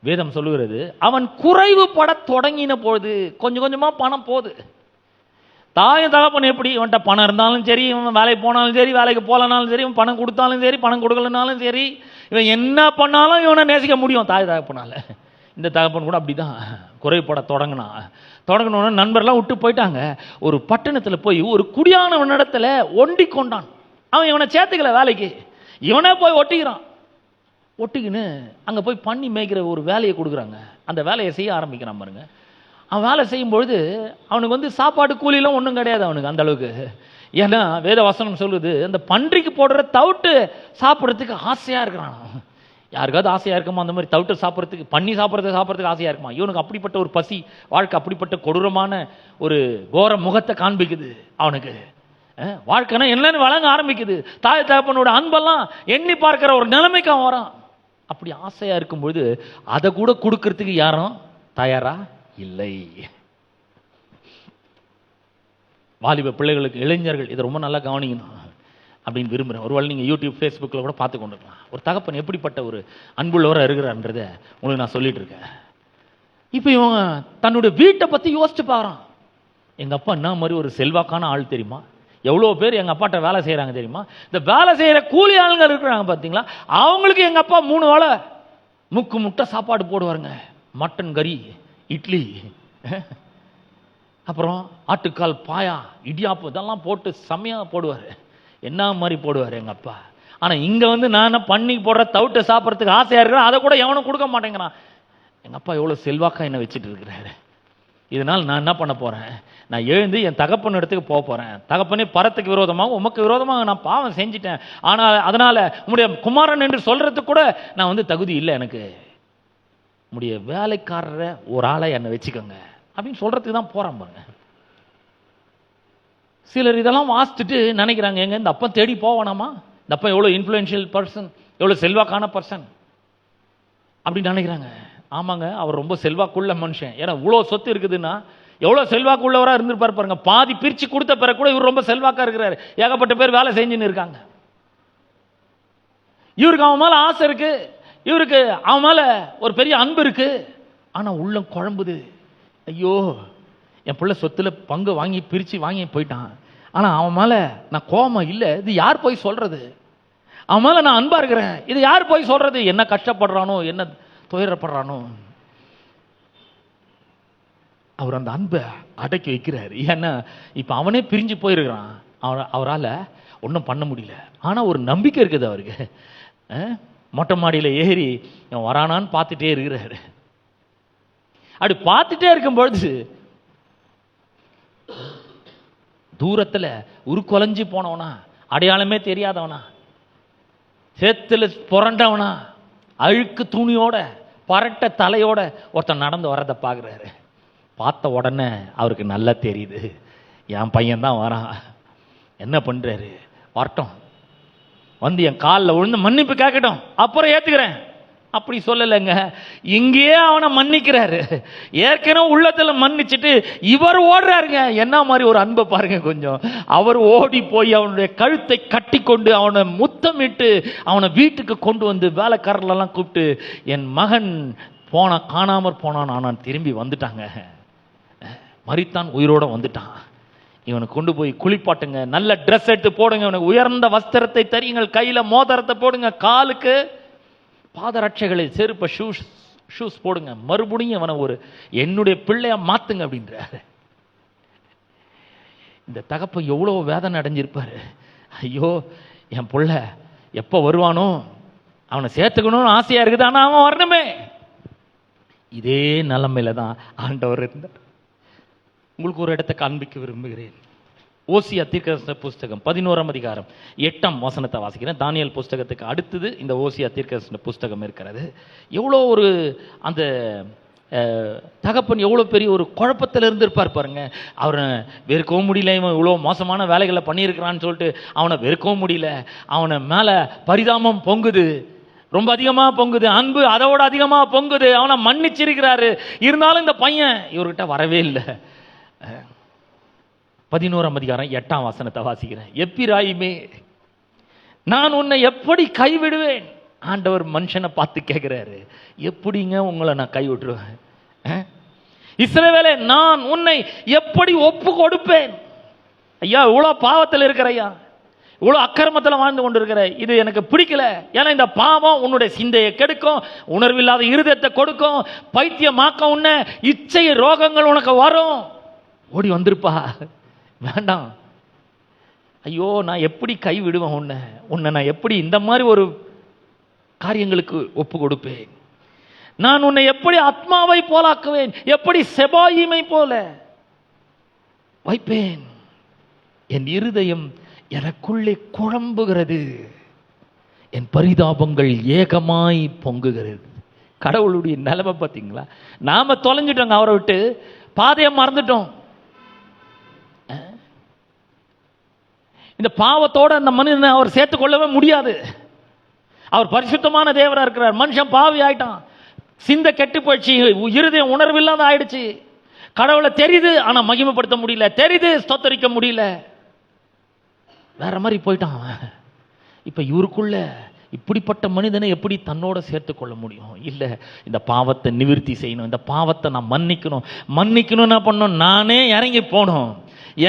வேதம் சொல்லுகிறது, அவன் குறைவுபட தொடங்கின பொழுது கொஞ்சம் கொஞ்சமாக பணம் போகுது. தாயும் தகப்பன் எப்படி? இவன்கிட்ட பணம் இருந்தாலும் சரி, இவன் வேலைக்கு போனாலும் சரி, வேலைக்கு போகலனாலும் சரி, இவன் பணம் கொடுத்தாலும் சரி, பணம் கொடுக்கலனாலும் சரி, இவன் என்ன பண்ணாலும் இவனை நேசிக்க முடியும் தாய் தகப்பனால. இந்த தகப்பன் கூட அப்படிதான் குறைபட தொடங்கினோன்னு நண்பர்லாம் விட்டு போயிட்டாங்க. ஒரு பட்டணத்தில் போய் ஒரு குடியானவனிடத்துல ஒண்டி கொண்டான். அவன் இவனை சேர்த்துக்கல வேலைக்கு, இவனே போய் ஒட்டிக்கின்னு அங்கே போய் பண்ணி மேய்க்கிற ஒரு வேலையை கொடுக்குறாங்க. அந்த வேலையை செய்ய ஆரம்பிக்கிறான் பாருங்க. அவன் வேலை செய்யும்பொழுது அவனுக்கு வந்து சாப்பாடு கூலிலாம் ஒன்றும் கிடையாது அவனுக்கு அந்த அளவுக்கு. ஏன்னா வேத வசனம் சொல்லுது, அந்த பன்றிக்கு போடுற தவிட்டு சாப்பிட்றதுக்கு ஆசையாக இருக்கிறான். யாருக்காவது ஆசையாக இருக்குமா அந்த மாதிரி தவிட்டு சாப்பிட்றதுக்கு, பண்ணி சாப்பிட்றதுக்கு ஆசையாக இருக்குமா? இவனுக்கு அப்படிப்பட்ட ஒரு பசி வாழ்க்கை, அப்படிப்பட்ட கொடூரமான ஒரு கோர முகத்தை காண்பிக்குது அவனுக்கு. வாழ்க்கைனா என்னன்னு வழங்க ஆரம்பிக்குது. தாய் தகப்பனோட அன்பெல்லாம் எண்ணி பார்க்கிற ஒரு நிலைமைக்கு அவன் வரான். அப்படி ஆசையாக இருக்கும்பொழுது அதை கூட கொடுக்கறதுக்கு யாரும் தயாரா இல்லை. வாலிப பிள்ளைகளுக்கு, இளைஞர்கள் இதை ரொம்ப நல்லா கவனிக்கணும் அப்படின்னு விரும்புகிறேன். ஒருவேளை நீங்கள் யூடியூப், ஃபேஸ்புக்கில் கூட பார்த்து கொண்டிருக்கலாம். ஒரு தகப்பன் எப்படிப்பட்ட ஒரு அன்புள்ளவராக இருக்கிறான்றதை உங்களுக்கு நான் சொல்லிட்டு இருக்கேன். இப்போ இவங்க தன்னுடைய வீட்டை பற்றி யோசிச்சு பார்க்குறான். எங்கள் அப்பா என்ன மாதிரி ஒரு செல்வாக்கான ஆள் தெரியுமா? எவ்வளோ பேர் எங்கள் அப்பாட்ட வேலை செய்கிறாங்க தெரியுமா? இந்த வேலை செய்கிற கூலி ஆளுங்க இருக்கிறாங்க பார்த்தீங்களா, அவங்களுக்கு எங்கள் அப்பா 3 வேளை முட்டை சாப்பாடு போடுவாருங்க. மட்டன் கறி, இட்லி, அப்புறம் ஆட்டுக்கால் பாயா, இடியாப்பு இதெல்லாம் போட்டு செம்மையாக போடுவார். என்ன மாதிரி போடுவார் எங்கள் அப்பா. ஆனால் இங்கே வந்து நான் பண்ணி போடுற தவிட்டை சாப்பிட்றதுக்கு ஆசையாக இருக்கிறேன், அதை கூட எவனும் கொடுக்க மாட்டேங்கிறான். எங்கள் அப்பா எவ்வளோ செல்வாக்கா என்னை வச்சுட்டு இருக்கிறாரு. இதனால் நான் என்ன பண்ண போகிறேன், நான் எழுந்து என் தகப்பன் இடத்துக்கு போக போகிறேன். தகப்பனே, பரத்துக்கு விரோதமாக உமக்கு விரோதமாக நான் பாவம் செஞ்சிட்டேன், ஆனால் அதனால் உம்முடைய குமாரன் என்று சொல்கிறதுக்கு கூட நான் வந்து தகுதி இல்லை, எனக்கு உம்முடைய வேலைக்காரரை ஒரு ஆளை என்னை வச்சுக்கோங்க அப்படின்னு சொல்கிறதுக்கு தான் போகிறேன் பாருங்க. சிலர் இதெல்லாம் வாசிச்சுட்டு நினைக்கிறாங்க, எங்க இந்த அப்பன் தேடி போவானாமா, இந்த அப்பன் எவ்வளோ இன்ஃப்ளூயன்ஷியல் பர்சன், எவ்வளோ செல்வாக்கான பர்சன் அப்படின்னு நினைக்கிறாங்க. ஆமாங்க, அவர் ரொம்ப செல்வாக்குள்ள மனுஷன். ஏன்னா இவ்வளோ சொத்து இருக்குதுன்னா எவ்வளோ செல்வாக்குள்ளவராக இருந்திருப்பார் பாருங்க. பாதி பிரித்து கொடுத்த பிறகு கூட இவர் ரொம்ப செல்வாக்கா இருக்கிறாரு. ஏகப்பட்ட பேர் வேலை செஞ்சுன்னு இருக்காங்க. இவருக்கு அவன் மேலே ஆசை இருக்கு, இவருக்கு அவன் மேலே ஒரு பெரிய அன்பு இருக்கு. ஆனால் உள்ளம் குழம்புது. ஐயோ, என் பிள்ளை சொத்துல பங்கு வாங்கி பிரித்து வாங்கி போயிட்டான், ஆனால் அவன் மேலே நான் கோபம் இல்லை, இது யார் போய் சொல்றது? அவன் மேலே நான் அன்பா இருக்கிறேன், இது யார் போய் சொல்றது? என்ன கஷ்டப்படுறானோ, என்ன துயரப்படுறானோ. அவர் அந்த அன்பை அடக்கி வைக்கிறார். ஏன்னா இப்போ அவனே பிரிஞ்சு போயிருக்கிறான், அவரால் ஒன்றும் பண்ண முடியல. ஆனால் ஒரு நம்பிக்கை இருக்குது அவருக்கு. மொட்டை மாடியில் ஏறி வரானான்னு பார்த்துட்டே இருக்கிறாரு. அப்படி பார்த்துட்டே இருக்கும்பொழுது தூரத்தில் உருக்குலைஞ்சு போனவனா, அடையாளமே தெரியாதவனா, சேத்துல புரண்டவனா, அழுக்கு துணியோட பரட்ட தலையோட ஒருத்தன் நடந்து வர்றதை பார்க்குறாரு. பார்த்த உடனே அவருக்கு நல்லா தெரியுது, என் பையன் தான் வரான். என்ன பண்ணுறாரு, வரட்டும், வந்து என் காலில் விழுந்து மன்னிப்பு கேட்கட்டும், அப்புறம் ஏற்றுக்கிறேன். அப்படி சொல்லலைங்க, இங்கேயே அவனை மன்னிக்கிறாரு. ஏற்கனவே உள்ளத்தில் மன்னிச்சுட்டு இவர் ஓடுறாருங்க. என்ன மாதிரி ஒரு அன்பை பாருங்க கொஞ்சம். அவர் ஓடி போய் அவனுடைய கழுத்தை கட்டி கொண்டு அவனை முத்தமிட்டு அவனை வீட்டுக்கு கொண்டு வந்து வேலைக்காரர்களெல்லாம் கூப்பிட்டு, என் மகன் காணாமற் போனான், ஆனால் திரும்பி வந்துட்டாங்க, மரித்தான், உயிரோட வந்துட்டான். இவனை கொண்டு போய் குளிப்பாட்டுங்க, நல்ல ட்ரெஸ் எடுத்து போடுங்க, இவனுக்கு உயர்ந்த வஸ்திரத்தை தரியுங்கள், கையில மோதிரத்தை போடுங்க, காலுக்கு பாதரட்சைகளை செருப்ப ஷூஸ் போடுங்க, மறுபடியும் அவனை ஒரு என்னுடைய பிள்ளையா மாத்துங்க அப்படின்றாரு. இந்த தகப்பன் எவ்வளவு வேதனை அடைஞ்சிருப்பாரு. ஐயோ, என் புள்ள எப்ப வருவானோ, அவனை சேர்த்துக்கணும்னு ஆசையா இருக்குது, ஆனா அவன் வரணுமே. இதே நிலைமையில தான் ஆண்டவர் இருந்தார். உங்களுக்கு ஒரு இடத்தை காண்பிக்க விரும்புகிறேன். ஓசியா தீர்க்கதரிசன புஸ்தகம் 11ஆம் அதிகாரம் 8ஆம் வசனத்தை வாசிக்கிறேன். தானியேல் புஸ்தகத்துக்கு அடுத்தது இந்த ஓசியா தீர்க்கதரிசன புஸ்தகம் இருக்கிறது. எவ்வளோ ஒரு அந்த தகப்பன் எவ்வளோ பெரிய ஒரு குழப்பத்தில் இருந்திருப்பார் பாருங்க. அவனை வெறுக்கவும் முடியல, இவன் இவ்வளோ மோசமான வேலைகளை பண்ணியிருக்கிறான்னு சொல்லிட்டு அவனை வெறுக்கவும் முடியல. அவனை மேலே பரிதாபம் பொங்குது, ரொம்ப அதிகமாக பொங்குது, அன்பு அதோட அதிகமாக பொங்குது. அவனை மன்னிச்சிருக்கிறாரு, இருந்தாலும் இந்த பையன் இவர்கிட்ட வரவே இல்லை. 11ஆம் அதிகாரம் 8ஆம் வசனத்தை வாசிக்கிறேன். எப்பிராயிமே, நான் உன்னை எப்படி கைவிடுவேன்? ஆண்டவர் மனுஷனை பார்த்து கேட்கிறாரு, எப்படிங்க உங்களை நான் கைவிட்டுருவேன்? இஸ்ரவேலே, நான் உன்னை எப்படி ஒப்பு கொடுப்பேன்? ஐயா, இவ்வளோ பாவத்தில் இருக்கிற ஐயா, இவ்வளோ அக்கிரமத்தில் வாழ்ந்து கொண்டு இருக்கிற, இது எனக்கு பிடிக்கல. ஏன்னா இந்த பாவம் உன்னுடைய சிந்தையை கெடுக்கும், உணர்வில்லாத இருதயத்தை கொடுக்கும், பைத்தியமாக்க, உன்ன இச்சை ரோகங்கள் உனக்கு வரும். ஓடி வந்திருப்பா, வேண்டாம். ஐயோ, நான் எப்படி கை விடுவேன் உன்னை நான் எப்படி இந்த மாதிரி ஒரு காரியங்களுக்கு ஒப்பு கொடுப்பேன்? நான் உன்னை எப்படி ஆத்மாவை போலாக்குவேன், எப்படி செபாயிமை போல வைப்பேன்? என் இருதயம் எனக்குள்ளே குழம்புகிறது, என் பரிதாபங்கள் ஏகமாய் பொங்குகிறது. கடவுளுடைய நிலைமை பார்த்தீங்களா? நாம தொலைஞ்சிட்டோங்க, அவரை விட்டு பாதையை மறந்துட்டோம். இந்த பாவத்தோட அந்த மனிதனை அவர் சேர்த்து கொள்ளவே முடியாது. அவர் பரிசுத்தமான தேவரா இருக்கிறார், மனுஷன் பாவி ஆயிட்டான், சிந்தை கெட்டு போயிடுச்சு, இருதயம் உணர்வில்லாத ஆயிடுச்சு. கடவுளை தெரியுது, ஆனா மகிமைப்படுத்த முடியல, தெரியுது ஸ்தோத்தரிக்க முடியல, வேற மாதிரி போயிட்டான். இப்ப இவருக்குள்ள இப்படிப்பட்ட மனிதனை எப்படி தன்னோட சேர்த்து கொள்ள முடியும்? இல்லை, இந்த பாவத்தை நிவர்த்தி செய்யணும், இந்த பாவத்தை நான் மன்னிக்கணும் என்ன பண்ணணும்? நானே இறங்கி போகணும்,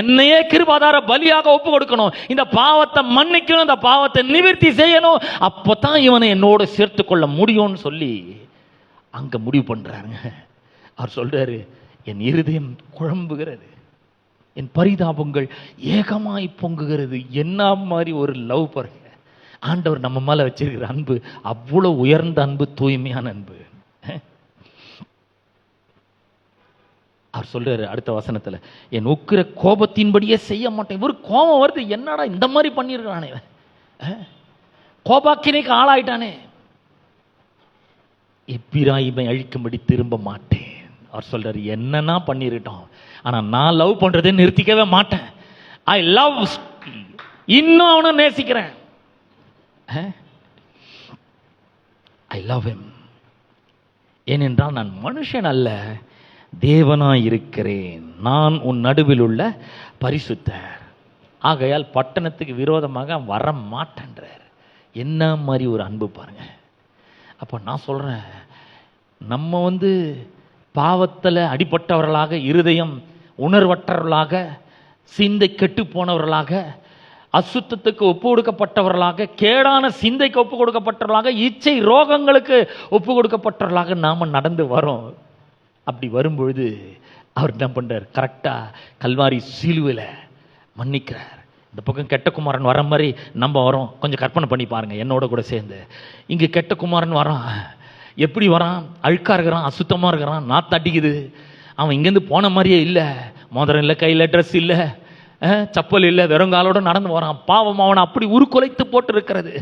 என்னையே கிருபாதார பலியாக ஒப்பு கொடுக்கணும், இந்த பாவத்தை மன்னிக்கணும், இந்த பாவத்தை நிவர்த்தி செய்யணும், அப்பதான் இவனை என்னோட சேர்த்து கொள்ள முடியும்னு சொல்லி அங்க முடிவு பண்றாங்க. அவர் சொல்றாரு, என் இருதயம் குழம்புகிறது, என் பரிதாபங்கள் ஏகமாய் பொங்குகிறது. என்ன மாதிரி ஒரு லவ் பாருங்க. ஆண்டவர் நம்ம மேல வச்சிருக்கிற அன்பு அவ்வளவு உயர்ந்த அன்பு, தூய்மையான அன்பு. அவர் சொல்றாரு அடுத்த வசனத்துல, என் உக்கிர கோபத்தின்படியே செய்ய மாட்டேன். இவரு கோபம் வருது, என்னடா இந்த மாதிரி பண்ணிருக்கானே, கோபாக்கினைக்கு ஆளாயிட்டானே, எப்பிராயிமை அழிக்கும்படி திரும்ப மாட்டேன். அவர் சொல்றாரு, என்னன்னா பண்ணிருட்டோம், ஆனா நான் லவ் பண்றதை நிறுத்திக்கவே மாட்டேன். ஐ லவ், இன்னும் அவனை நேசிக்கிறேன். I love him. ஏனென்றால் நான் மனுஷன் அல்ல, தேவனாய் இருக்கிறேன். நான் உன் நடுவில் உள்ள பரிசுத்தர். ஆகையால் பட்டணத்துக்கு விரோதமாக வர மாட்டேன்றார். என்ன மாதிரி ஒரு அன்பு பாருங்க. அப்போ நான் சொல்றேன், நம்ம பாவத்தில் அடிபட்டவர்களாக, இருதயம் உணர்வற்றவர்களாக, சிந்தை கெட்டு போனவர்களாக, அசுத்தத்துக்கு ஒப்பு கொடுக்கப்பட்டவர்களாக, கேடான சிந்தைக்கு ஒப்பு கொடுக்கப்பட்டவர்களாக, இச்சை ரோகங்களுக்கு ஒப்பு கொடுக்கப்பட்டவர்களாக நாம நடந்து வரோம். அப்படி வரும்பொழுது அவர் என்ன பண்றார், கரெக்டா கல்வாரி சிலுவையில் மன்னிக்கிறார். இந்த பக்கம் கெட்ட குமாரன் வர மாதிரி நம்ம வரோம். கொஞ்சம் கற்பனை பண்ணி பாருங்க என்னோட கூட சேர்ந்து. இங்க கெட்ட குமாரன் வரான், எப்படி வரான், அழுக்கா இருக்கிறான், அசுத்தமா இருக்கிறான், நாத்தடிக்குது. அவன் இங்கேருந்து போன மாதிரியே இல்லை, மோதிரம் இல்லை, கையில் ட்ரெஸ் இல்லை, சப்பல் இல்லை, வெறுங்காலோட நடந்து வரான். பாவம் அவனை அப்படி உருக்குலைத்து போட்டு இருக்கிறது.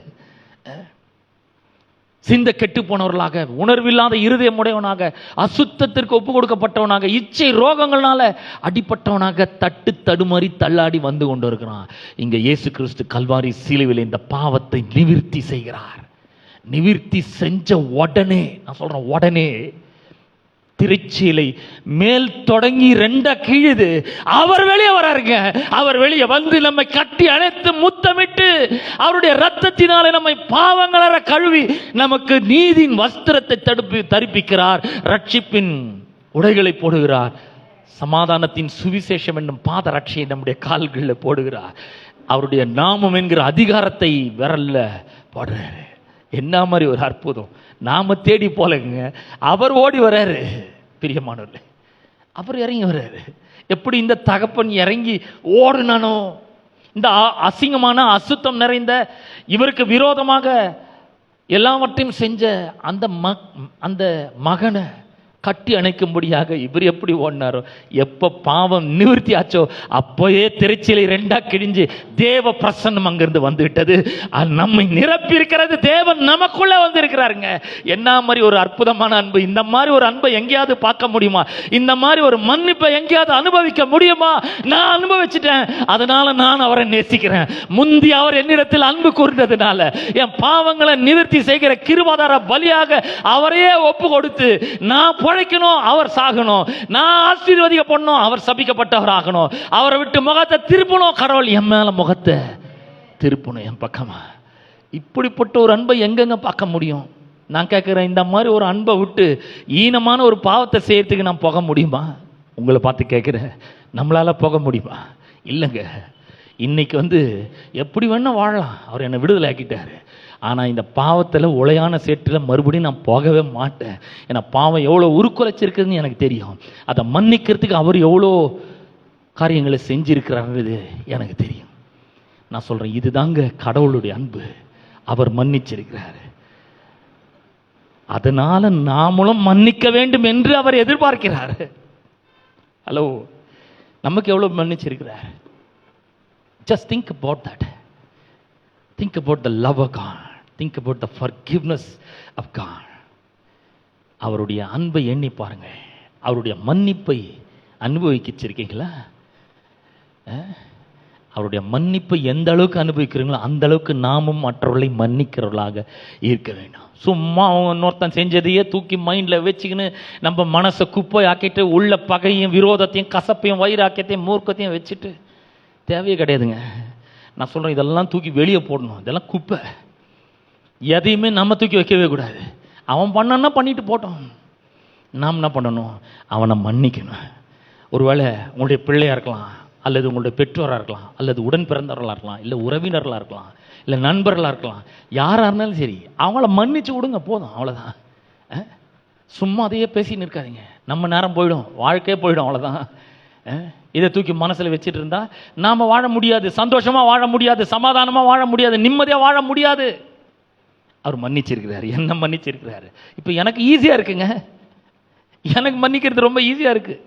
சிந்த கெட்டு போனவர்களாக, உணர்வில்லாத இருதயம் உடையவனாக, அசுத்தத்திற்கு ஒப்பு கொடுக்கப்பட்டவனாக, இச்சை ரோகங்களால அடிப்பட்டவனாக தட்டு தடுமாறி தள்ளாடி வந்து கொண்டு இருக்கிறான். இங்க இயேசு கிறிஸ்து கல்வாரி சிலுவையில் இந்த பாவத்தை நிவிர்த்தி செய்கிறார். நிவிர்த்தி செஞ்ச உடனே, நான் சொல்றேன் உடனே, திருச்சீலை மேல் தொடங்கி ரெண்டா கீழுது. அவர் வெளியே வராருங்க. அவர் வெளியே வந்து நம்மை கட்டி அணைத்து முத்தமிட்டு அவருடைய ரத்தத்தினாலே நம்மை பாவங்களற கழுவி நமக்கு நீதியின் வஸ்திரத்தை தரிப்பிக்கிறார். ரட்சிப்பின் உடைகளை போடுகிறார். சமாதானத்தின் சுவிசேஷம் என்னும் பாத ரட்சியை நம்முடைய கால்களில் போடுகிறார். அவருடைய நாமம் என்கிற அதிகாரத்தை விரல்ல போடுறாரு. என்ன மாதிரி ஒரு அற்புதம். நாம தேடி போலங்க, அவர் ஓடி வர்றாரு. பிரியமானவர்களே, அவர் இறங்கி வர்றாரு. எப்படி இந்த தகப்பன் இறங்கி ஓடுனானோ, இந்த அசிங்கமான அசுத்தம் நிறைந்த இவருக்கு விரோதமாக எல்லாவற்றையும் செஞ்ச அந்த மகனை கட்டி அணைக்கும்படியாக இவர் எப்படி ஓடினாரோ, எப்ப பாவம் நிவர்த்தி ஆச்சோ அப்போயே திருச்சிலை ரெண்டா கிழிஞ்சு தேவ பிரசன்னம் அங்கிருந்து வந்துவிட்டது. நம்மை நிரப்பி இருக்கிறது. தேவன் நமக்குள்ள வந்து இருக்கிறாருங்க. என்ன மாதிரி ஒரு அற்புதமான அன்பு. இந்த மாதிரி ஒரு அன்பை எங்கேயாவது பார்க்க முடியுமா? இந்த மாதிரி ஒரு மன்னிப்பை எங்கேயாவது அனுபவிக்க முடியுமா? நான் அனுபவிச்சுட்டேன். அதனால நான் அவரை நேசிக்கிறேன். முந்தி அவர் என்னிடத்தில் அன்பு கூர்ந்ததுனால என் பாவங்களை நிவர்த்தி செய்கிற கிருபாதார பலியாக அவரையே ஒப்பு கொடுத்து, நான் பழைக்கணும், அவர் சாகணும், நான் ஆசீர்வதிக்கப்படணும், அவர் சபிக்கப்பட்டவர் ஆகணும், அவரை விட்டு முகத்தை திருப்பணும், கடவுள் என் மேல முகத்தை திருப்பணும் என் பக்கமா. இப்படிப்பட்ட ஒரு அன்பை எங்கெங்க பார்க்க முடியும்? நான் கேட்கிறேன், இந்த மாதிரி ஒரு அன்பை விட்டு ஈனமான ஒரு பாவத்தை செய்யறதுக்கு நான் போக முடியுமா? உங்களை பார்த்து கேட்கிறேன், நம்மளால போக முடியுமா? இல்லைங்க. இன்னைக்கு எப்படி வேணா வாழலாம், அவர் என்னை விடுதலை ஆக்கிட்டாரு. ஆனால் இந்த பாவத்தில் உளையான சேற்றில் மறுபடியும் நான் போகவே மாட்டேன். ஏன்னா பாவம் எவ்வளோ உருக்குலைச்சிருக்குதுன்னு எனக்கு தெரியும். அதை மன்னிக்கிறதுக்கு அவர் எவ்வளோ காரியங்களை செஞ்சிருக்கிறாருன்றது எனக்கு தெரியும். நான் சொல்கிறேன், இதுதாங்க கடவுளுடைய அன்பு. அவர் மன்னிச்சிருக்கிறாரு. அதனால நாமளும் மன்னிக்க வேண்டும் என்று அவர் எதிர்பார்க்கிறார். ஹலோ, நமக்கு எவ்வளோ மன்னிச்சிருக்கிறார்? Just think about that. Think about the love of God. Think about the forgiveness of God. அவருடைய அன்பை எண்ணி பாருங்க. அவருடைய மன்னிப்பை அனுபவிச்சிருக்கீங்களா? அவருடைய மன்னிப்பை எந்த அளவுக்கு அனுபவிக்கிறீங்களோ அந்த அளவுக்கு நாமும் மற்றவர்களை மன்னிக்கிறவர்களாக இருக்க வேண்டும். சும்மா அவங்க இன்னொருத்தன் செஞ்சதையே தூக்கி மைண்டில் வச்சுக்கின்னு நம்ம மனசை குப்பை ஆக்கிட்டு உள்ள பகையும் விரோதத்தையும் கசப்பையும் வைராக்கியத்தையும் மூர்க்கத்தையும் வச்சுட்டு தேவையே கிடையாதுங்க. நான் சொல்கிறேன், இதெல்லாம் தூக்கி வெளியே போடணும். இதெல்லாம் குப்பை. எதையுமே நம்ம தூக்கி வைக்கவே கூடாது. அவன் பண்ணனா பண்ணிட்டு போட்டோம். நாம் என்ன பண்ணணும்? அவனை மன்னிக்கணும். ஒருவேளை உங்களுடைய பிள்ளையாக இருக்கலாம், அல்லது உங்களுடைய பெற்றோராக இருக்கலாம், அல்லது உடன் பிறந்தவர்களாக இருக்கலாம், இல்லை உறவினர்களாக இருக்கலாம், இல்லை நண்பர்களாக இருக்கலாம். யாராக இருந்தாலும் சரி, அவங்கள மன்னிச்சு விடுங்க, போதும், அவ்வளோதான். சும்மா அதையே பேசின்னு இருக்காதீங்க. நம்ம நேரம் போயிடும், வாழ்க்கையே போயிடும், அவ்வளோதான். இதை தூக்கி மனசில் வச்சுட்டு இருந்தா நாம் வாழ முடியாது, சந்தோஷமாக வாழ முடியாது, சமாதானமாக வாழ முடியாது, நிம்மதியாக வாழ முடியாது. அவர் மன்னிச்சிருக்கிறாரு, என்ன மன்னிச்சிருக்கிறாரு. இப்போ எனக்கு ஈஸியாக இருக்குங்க, எனக்கு மன்னிக்கிறது ரொம்ப ஈஸியாக இருக்குது.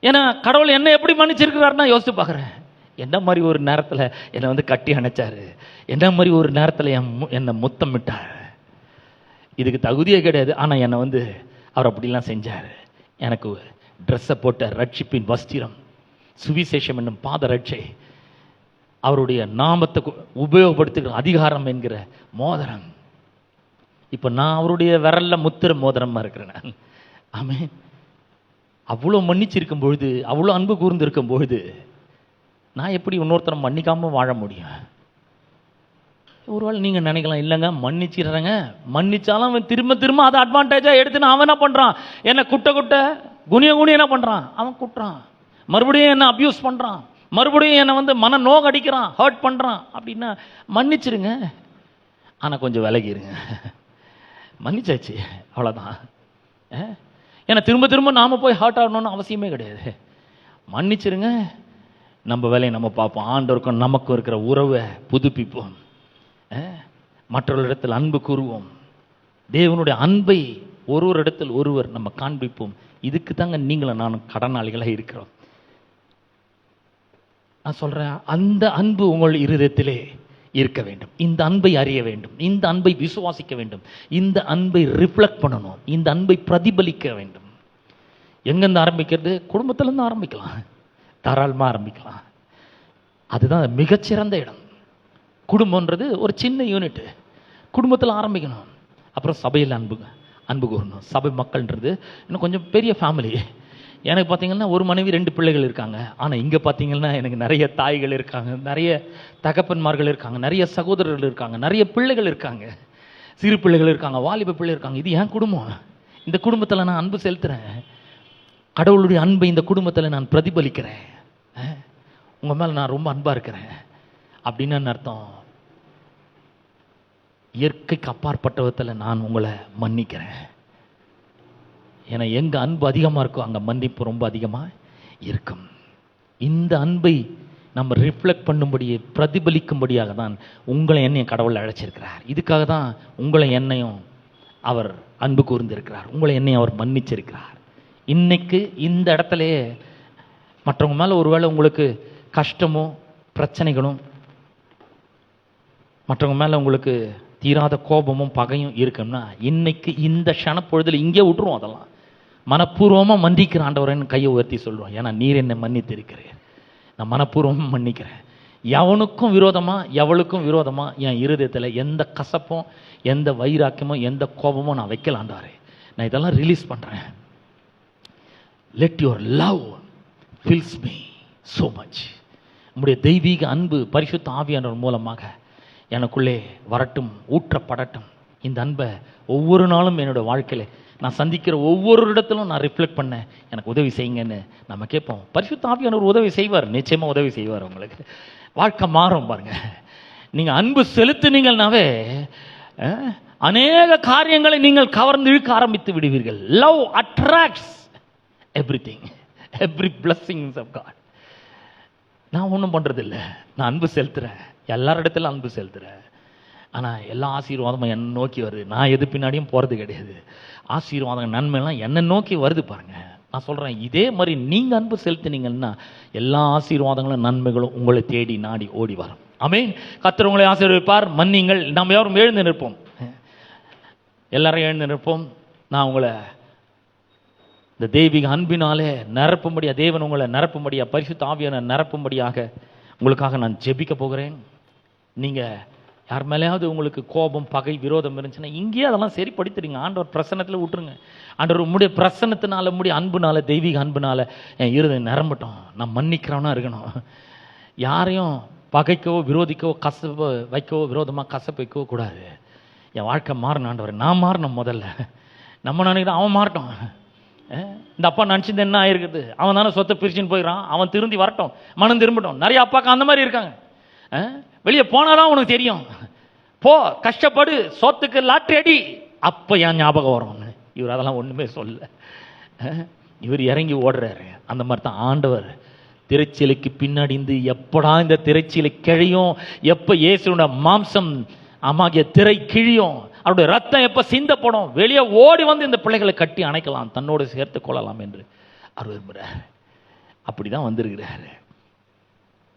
ஏன்னா கடவுள் என்ன எப்படி மன்னிச்சிருக்கிறாருன்னா யோசித்து பார்க்குறேன். என்ன மாதிரி ஒரு நேரத்தில் என்னை வந்து கட்டி அணைச்சாரு, என்ன மாதிரி ஒரு நேரத்தில் என்னை முத்தம் விட்டார். இதுக்கு தகுதியே கிடையாது, ஆனால் என்னை வந்து அவர் அப்படிலாம் செஞ்சார். எனக்கு ட்ரெஸ்ஸை போட்ட ரட்சிப்பின் வஸ்திரம், சுவிசேஷம் என்னும் பாத ரட்சை, அவருடைய நாமத்தை உபயோகப்படுத்துகிற அதிகாரம் என்கிற மோதிரம். இப்போ நான் அவருடைய விரல்ல முத்திர மோதிரமாக இருக்கிறேன் நான். ஆமென். அவ்வளோ மன்னிச்சிருக்கும் பொழுது, அவ்வளோ அன்பு கூர்ந்து இருக்கும் பொழுது நான் எப்படி இன்னொருத்தரை மன்னிக்காமல் வாழ முடியும்? ஒருவேளை நீங்கள் நினைக்கலாம், இல்லைங்க மன்னிச்சிடுறேங்க, மன்னிச்சாலும் அவன் திரும்ப திரும்ப அதை அட்வான்டேஜாக எடுத்துன்னு அவன் என்ன பண்ணுறான், என்னை குட்ட குனிய என்ன பண்ணுறான், அவன் குட்டுறான், மறுபடியும் என்னை அப்யூஸ் பண்ணுறான், மறுபடியும் என்னை வந்து மன நோக அடிக்கிறான், ஹர்ட் பண்ணுறான். அப்படின்னா மன்னிச்சிருங்க, ஆனால் கொஞ்சம் விலகிருங்க. மன்னிச்சாச்சு, அவ்வளோதான். ஏன்னா திரும்ப திரும்ப நாம் போய் ஹர்ட் ஆகணும்னு அவசியமே கிடையாது. மன்னிச்சிருங்க, நம்ம வேலையை நம்ம பார்ப்போம், ஆண்டவருக்கும் நமக்கும் இருக்கிற உறவை புதுப்பிப்போம், மற்றவர்களிடத்தில் அன்பு கூறுவோம், தேவனுடைய அன்பை ஒரு இடத்தில் ஒருவர் நம்ம காண்பிப்போம். இதுக்கு தாங்க நீங்களும் நானும் கடனாளிகளாக இருக்கிறோம். நான் சொல்கிறேன், அந்த அன்பு உங்கள் இருதயத்திலே இருக்க வேண்டும், இந்த அன்பை அறிய வேண்டும், இந்த அன்பை விசுவாசிக்க வேண்டும், இந்த அன்பை ரிஃப்ளெக்ட் பண்ணணும், இந்த அன்பை பிரதிபலிக்க வேண்டும். எங்கேருந்து ஆரம்பிக்கிறது? குடும்பத்திலேருந்து ஆரம்பிக்கலாம், தாராளமாக ஆரம்பிக்கலாம். அதுதான் மிகச்சிறந்த இடம். குடும்பன்றது ஒரு சின்ன யூனிட்டு, குடும்பத்தில் ஆரம்பிக்கணும். அப்புறம் சபையில் அன்பு கூறணும். சபை மக்கள்ன்றது இன்னும் கொஞ்சம் பெரிய ஃபேமிலி. எனக்கு பார்த்தீங்கன்னா ஒரு மனைவி 2 பிள்ளைகள் இருக்காங்க. ஆனால் இங்கே பார்த்தீங்கன்னா எனக்கு நிறைய தாய்கள் இருக்காங்க, நிறைய தகப்பன்மார்கள் இருக்காங்க, நிறைய சகோதரர்கள் இருக்காங்க, நிறைய பிள்ளைகள் இருக்காங்க, சிறு பிள்ளைகள் இருக்காங்க, வாலிப பிள்ளை இருக்காங்க. இது என் குடும்பம். இந்த குடும்பத்தில் நான் அன்பு செலுத்துகிறேன். கடவுளுடைய அன்பை இந்த குடும்பத்தில் நான் பிரதிபலிக்கிறேன். உங்கள் மேலே நான் ரொம்ப அன்பாக இருக்கிறேன் அப்படின்னு அர்த்தம். இயற்கைக்கு அப்பாற்பட்டவத்தில் நான் உங்களை மன்னிக்கிறேன். ஏன்னா எங்கே அன்பு அதிகமாக இருக்கோ அங்கே மன்னிப்பு ரொம்ப அதிகமாக இருக்கும். இந்த அன்பை நம்ம ரிஃப்ளெக்ட் பண்ணும்படியே பிரதிபலிக்கும்படியாக தான் உங்களை என்னையும் கடவுளை அழைச்சிருக்கிறார். இதுக்காக தான் உங்களை என்னையும் அவர் அன்பு கூர்ந்திருக்கிறார், உங்களை என்னையும் அவர் மன்னிச்சிருக்கிறார். இன்னைக்கு இந்த இடத்துலையே மற்றவங்க மேலே ஒருவேளை உங்களுக்கு கஷ்டமோ பிரச்சனைகளும், மற்றவங்க மேலே உங்களுக்கு தீராத கோபமும் பகையும் இருக்குன்னா இன்னைக்கு இந்த க்ஷணப்பொழுதில் இங்கே விட்டுருவோம். அதெல்லாம் மனப்பூர்வமாக மன்னிக்கிற ஆண்டவரன்னு கையை உயர்த்தி சொல்லுவோம். ஏன்னா நீர் என்னை மன்னித்திருக்கிறீர், நான் மனப்பூர்வமாக மன்னிக்கிறேன். எவனுக்கும் விரோதமாக எவளுக்கும் விரோதமாக என் இருதயத்தில் எந்த கசப்பும் எந்த வைராக்கியமும் எந்த கோபமும் நான் வைக்கலாண்டாரே. நான் இதெல்லாம் ரிலீஸ் பண்ணுறேன். Let your love fils me so much. உங்களுடைய தெய்வீக அன்பு பரிசுத்த ஆவியானவர் மூலமாக எனக்குள்ளே வரட்டும், ஊற்றப்படட்டும். இந்த அன்பை ஒவ்வொரு நாளும் என்னோடய வாழ்க்கையில் நான் சந்திக்கிற ஒவ்வொரு இடத்திலும் நான் ரிஃப்ளெக்ட் பண்ண எனக்கு உதவி செய்யுங்கன்னு நம்ம கேட்போம். பரிசுத்த ஆவியானவர் உதவி செய்வார், நிச்சயமாக உதவி செய்வார். உங்களுக்கு வாழ்க்கை மாறும் பாருங்க. நீங்கள் அன்பு செலுத்தினீங்கன்னாவே அநேக காரியங்களை நீங்கள் கவர்ந்து இழுக்க ஆரம்பித்து விடுவீர்கள். Love attracts everything, every blessings of God. நான் ஒன்றும் பண்ணுறதில்ல, நான் அன்பு செலுத்துகிறேன், எல்லாரிடத்திலும் அன்பு செலுத்துகிறேன். ஆனால் எல்லா ஆசீர்வாதமும் என்னை நோக்கி வருது. நான் எது பின்னாடியும் போகிறது கிடையாது. ஆசீர்வாதம் நன்மைலாம் என்னை நோக்கி வருது பாருங்கள். நான் சொல்கிறேன், இதே மாதிரி நீங்கள் அன்பு செலுத்தினீங்கன்னா எல்லா ஆசீர்வாதங்களும் நன்மைகளும் உங்களை தேடி நாடி ஓடி வரும். ஆமென். கர்த்தர் உங்களை ஆசீர்வதிப்பார். மன்னிங்கள். நாம் யாரும் எழுந்து நிற்போம், எல்லாரும் எழுந்து நிற்போம். நான் உங்களை இந்த தெய்வீக அன்பினாலே நிரப்பும்படியாக, தேவன் உங்களை நிரப்பும்படியாக, பரிசுத்த ஆவியான நிரப்பும்படியாக உங்களுக்காக நான் ஜெபிக்க போகிறேன். நீங்கள் யார் மேலேயாவது உங்களுக்கு கோபம் பகை விரோதம் இருந்துச்சுன்னா இங்கேயே அதெல்லாம் சரிப்படுத்துறீங்க. ஆண்டவர் பிரசன்னத்தில் விட்டுருங்க. ஆண்டவர் உம்முடைய பிரசன்னத்தினால, உம்முடைய அன்புனால, தெய்வீக அன்புனால என் இருதயம் நிரம்பட்டும். நான் மன்னிக்கிறவனா இருக்கணும். யாரையும் பகைக்கவோ விரோதிக்கவோ கசப்பு வைக்கவோ விரோதமாக கசப்பு வைக்கவோ கூடாது. என் வாழ்க்கை மாறணும் ஆண்டவர். நான் மாறணும். முதல்ல நம்ம நினைக்கிறோம் அவன் மாறட்டும். இந்த அப்பா நினச்சிருந்து என்ன ஆயிருக்குது, அவன் தானே சொத்தை பிரிச்சுன்னு போயிடறான், அவன் திருந்தி வரட்டும், மனம் திரும்பட்டும். நிறைய அப்பாக்கு அந்த மாதிரி இருக்காங்க. வெளியே போனாதான் உனக்கு தெரியும், போ கஷ்டப்படு, சொத்துக்கு லாட்ரி அடி, அப்போ என் ஞாபகம் வரும்னு. இவர் அதெல்லாம் ஒன்றுமே சொல்ல, இவர் இறங்கி ஓடுறாரு. அந்த மாதிரி தான் ஆண்டவர் திரைச்சீலைக்கு பின்னடிந்து எப்படா இந்த திரைச்சீலை கிழியும், எப்ப இயேசுவோட மாம்சம் ஆமாகிய திரை கிழியும், அவருடைய ரத்தம் எப்ப சிந்தப்படும், வெளியே ஓடி வந்து இந்த பிள்ளைகளை கட்டி அணைக்கலாம், தன்னோடு சேர்த்து கொள்ளலாம் என்று அவர் விரும்புகிறார். அப்படிதான் வந்திருக்கிறார்.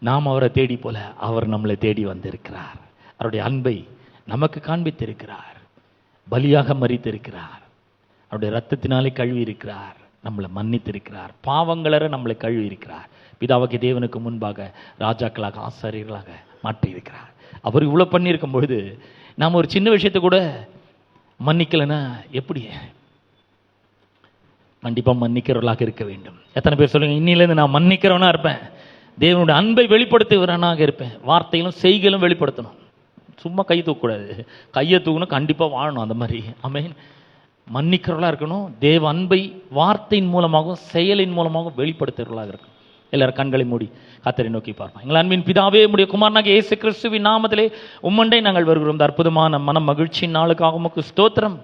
நாம் அவரை தேடி போல அவர் நம்மளை தேடி வந்திருக்கிறார். அவருடைய அன்பை நமக்கு காண்பித்திருக்கிறார். பலியாக மரித்திருக்கிறார். அவருடைய ரத்தத்தினாலே கழுவி இருக்கிறார். நம்மளை மன்னித்திருக்கிறார். பாவங்களற நம்மளை கழுவி இருக்கிறார். பிதாவாகிய தேவனுக்கு முன்பாக ராஜாக்களாக ஆசாரியர்களாக மாற்றி இருக்கிறார். அவர் இவ்வளவு பண்ணியிருக்கும் பொழுது நாம் ஒரு சின்ன விஷயத்தை கூட மன்னிக்கலைன்னா எப்படி? கண்டிப்பா மன்னிக்கிறவர்களாக இருக்க வேண்டும். எத்தனை பேர் சொல்லுங்க, இன்னிலேருந்து நான் மன்னிக்கிறவனா இருப்பேன், தேவனுடைய அன்பை வெளிப்படுத்துகிறவனாக இருப்பேன். வார்த்தைகளும் செய்களும் வெளிப்படுத்தணும். சும்மா கை தூக்கக்கூடாது, கையை தூக்கணும், கண்டிப்பாக வாழணும். அந்த மாதிரி ஆமென். மன்னிக்கிறவர்களாக இருக்கணும். தேவ அன்பை வார்த்தையின் மூலமாகவும் செயலின் மூலமாகவும் வெளிப்படுத்துகிறவர்களாக இருக்கணும். எல்லாரும் கண்களை மூடி கர்த்தரை நோக்கி பார்ப்போம். எங்கள் அன்பின் பிதாவே, உம்முடைய குமாரனாகிய இயேசு கிறிஸ்துவின் நாமத்திலே உம்மண்டை நாங்கள் வருகிறோம். இந்த அற்புதமான மன மகிழ்ச்சியின் நாளுக்காக உமக்கு ஸ்தோத்திரம்.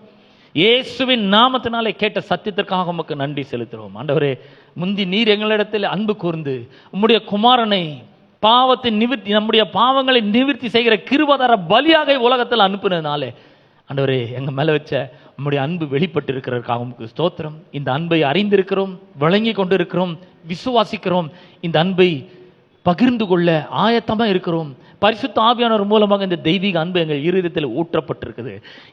இயேசுவின் நாமத்தினாலே கேட்ட சத்தியத்திற்காக உமக்கு நன்றி செலுத்துகிறோம். ஆண்டவரே, முந்தி நீர் எங்களிடத்தில் அன்பு கூர்ந்து உம்முடைய குமாரனை பாவத்தின் நிவர்த்தி, நம்முடைய பாவங்களை நிவர்த்தி செய்கிற கிருபாதார பலியாக உலகத்தில் அனுப்பினதுனாலே ஆண்டவரே, எங்க மேல வச்ச உம்முடைய அன்பு வெளிப்பட்டு இருக்கிறதுக்காக உமக்கு ஸ்தோத்திரம். இந்த அன்பை அறிந்திருக்கிறோம், வழங்கி கொண்டிருக்கிறோம், விசுவாசிக்கிறோம். இந்த அன்பை பகிர்ந்து கொள்ள ஆயத்தமா இருக்கிறோம். பரிசுத்த ஆவியானவர் மூலமாக இந்த தெய்வீக அன்பு எங்கள் இருதயத்தில் ஊற்றப்பட்டிருக்குது.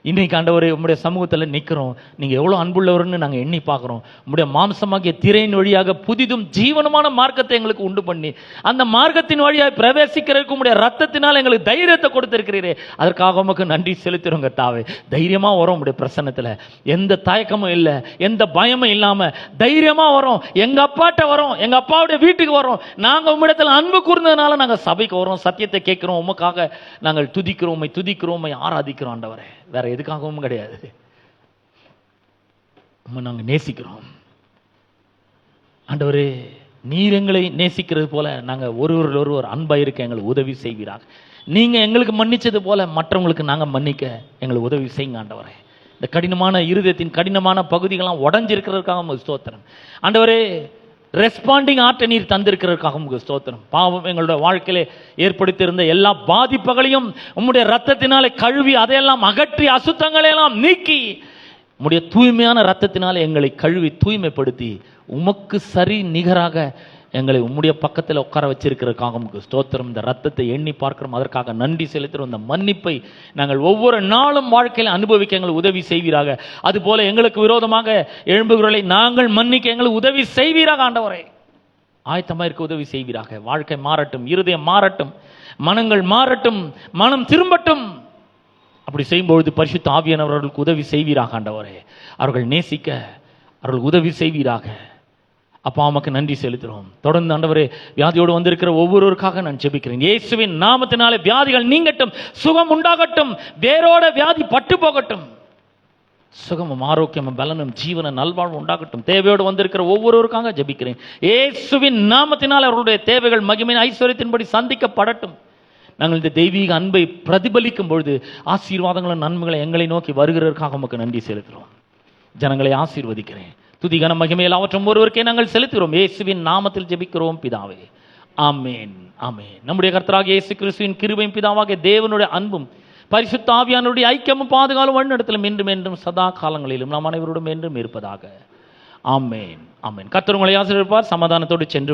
இன்னைக்கு ஆண்டவரே, உம்முடைய சமூகத்தில் நிற்கிறோம். நீங்க எவ்வளவு அன்புள்ளவர்னு நாங்கள் எண்ணி பார்க்கிறோம். உம்முடைய மாம்சமாகிய திரையின் வழியாக புதிதும் ஜீவனமான மார்க்கத்தை எங்களுக்கு உண்டு பண்ணி அந்த மார்க்கத்தின் வழியாக பிரவேசிக்கிறதுக்கு உம்முடைய ரத்தத்தினால் எங்களுக்கு தைரியத்தை கொடுத்திருக்கிறீரே, அதற்காக உமக்கு நன்றி செலுத்துறோங்க தாவே. தைரியமா வரும் உம்முடைய பிரசன்னத்தில், எந்த தயக்கமும் இல்லை, எந்த பயமும் இல்லாம தைரியமா வரும். எங்க அப்பாட்ட வரோம், எங்க அப்பாவுடைய வீட்டுக்கு வரோம். நாங்க உம்மிடத்தில் அன்பு கூர்ந்ததுனால நாங்கள் சபைக்கு வரோம், சத்தியத்தை கேட்கிறோம், உமக்காக நாங்கள் துதிக்கிறோம், உம்மை துதிக்கிறோம், உம்மை ஆராதிக்கிறோம். ஆண்டவரே, வேற எதுக்காகவும் கிடையாது. உம்மை நாங்கள் நேசிக்கிறோம். ஆண்டவரே, நீர் எங்களை நேசிக்கிறது போல நாங்கள் ஒருவர் அன்பா இருக்க எங்களுக்கு உதவி செய்வீராக. நீங்க எங்களுக்கு மன்னிச்சது போல மற்றவங்களுக்கு நாங்கள் மன்னிக்க எங்களுக்கு உதவி செய்யுங்க. ஆண்டவரே, இந்த கடினமான இருதயத்தின் கடினமான பகுதிகள்லாம் உடஞ்சிருக்கிறதுக்காக உங்களுக்கு ஸ்தோத்திரம். ஆண்டவரே, ரெஸ்பாண்டிங் ஆர்ட்டை நீர் தந்திருக்கிறதுக்காக உங்களுக்கு ஸ்தோத்திரம். பாவம் எங்களுடைய வாழ்க்கையிலே ஏற்படுத்தியிருந்த எல்லா பாதிப்புகளையும் உம்முடைய ரத்தத்தினாலே கழுவி அதையெல்லாம் அகற்றி அசுத்தங்களையெல்லாம் நீக்கி உம்முடைய தூய்மையான ரத்தத்தினாலே எங்களை கழுவி தூய்மைப்படுத்தி உமக்கு சரி நிகராக எங்களை உம்முடைய பக்கத்தில் உட்கார வச்சிருக்கிறதுக்காக உங்களுக்கு ஸ்தோத்திரம். இந்த ரத்தத்தை எண்ணி பார்க்கிறோம், அதற்காக நன்றி செலுத்துகிறோம். இந்த மன்னிப்பை நாங்கள் ஒவ்வொரு நாளும் வாழ்க்கையில் அனுபவிக்க எங்களுக்கு உதவி செய்வீராக. அதுபோல எங்களுக்கு விரோதமாக எழும்புகிறவர்களை நாங்கள் மன்னிக்க எங்களுக்கு உதவி செய்வீராக. ஆண்டவரே, ஆயத்தமாக இருக்க உதவி செய்வீராக. வாழ்க்கை மாறட்டும், இருதயம் மாறட்டும், மனங்கள் மாறட்டும், மனம் திரும்பட்டும். அப்படி செய்யும்பொழுது பரிசுத்த ஆவியானவர்களுக்கு உதவி செய்வீராக. ஆண்டவரே, அவர்கள் நேசிக்க அவர்கள் உதவி செய்வீராக. அப்பா, உமக்கு நன்றி செலுத்துகிறோம். தொடர்ந்து ஆண்டவரே, வியாதியோடு வந்திருக்கிற ஒவ்வொருவருக்காக நான் ஜெபிக்கிறேன். இயேசுவின் நாமத்தினாலே வியாதிகள் நீங்கட்டும், சுகம் உண்டாகட்டும், வேரோட வியாதி பட்டு போகட்டும், சுகமும் ஆரோக்கியமும் பலனும் ஜீவன நல்வாழ்வு உண்டாகட்டும். தேவையோடு வந்திருக்கிற ஒவ்வொருவருக்காக ஜெபிக்கிறேன். இயேசுவின் நாமத்தினால் அவர்களுடைய தேவைகள் மகிமையின் ஐஸ்வர்யத்தின்படி சந்திக்கப்படட்டும். நாங்கள் இந்த தெய்வீக அன்பை பிரதிபலிக்கும் பொழுது ஆசீர்வாதங்களும் நன்மைகளை எங்களை நோக்கி வருகிறதற்காக உமக்கு நன்றி செலுத்துகிறோம். ஜனங்களை ஆசீர்வதிக்கிறேன். துதிகன மகிமையில் அவற்றும் ஒருவருக்கே நாங்கள் செலுத்துகிறோம். இயேசுவின் நாமத்தில் ஜெபிக்கிறோம் பிதாவே, ஆமென், ஆமென். நம்முடைய கர்த்தராகிய இயேசு கிறிஸ்துவின் கிருபையும் பிதாவாகிய தேவனுடைய அன்பும் பரிசுத்த ஆவியானவருடைய ஐக்கியமும் பாதுகாலும் வழிநடத்தலும் என்றும் என்றும் சதா காலங்களிலும் நாம் அனைவரோடும் என்றும் இருப்பதாக. ஆமென், ஆமென். கர்த்தர் உங்களை ஆசீர்வதிப்பார். சமாதானத்தோடு சென்று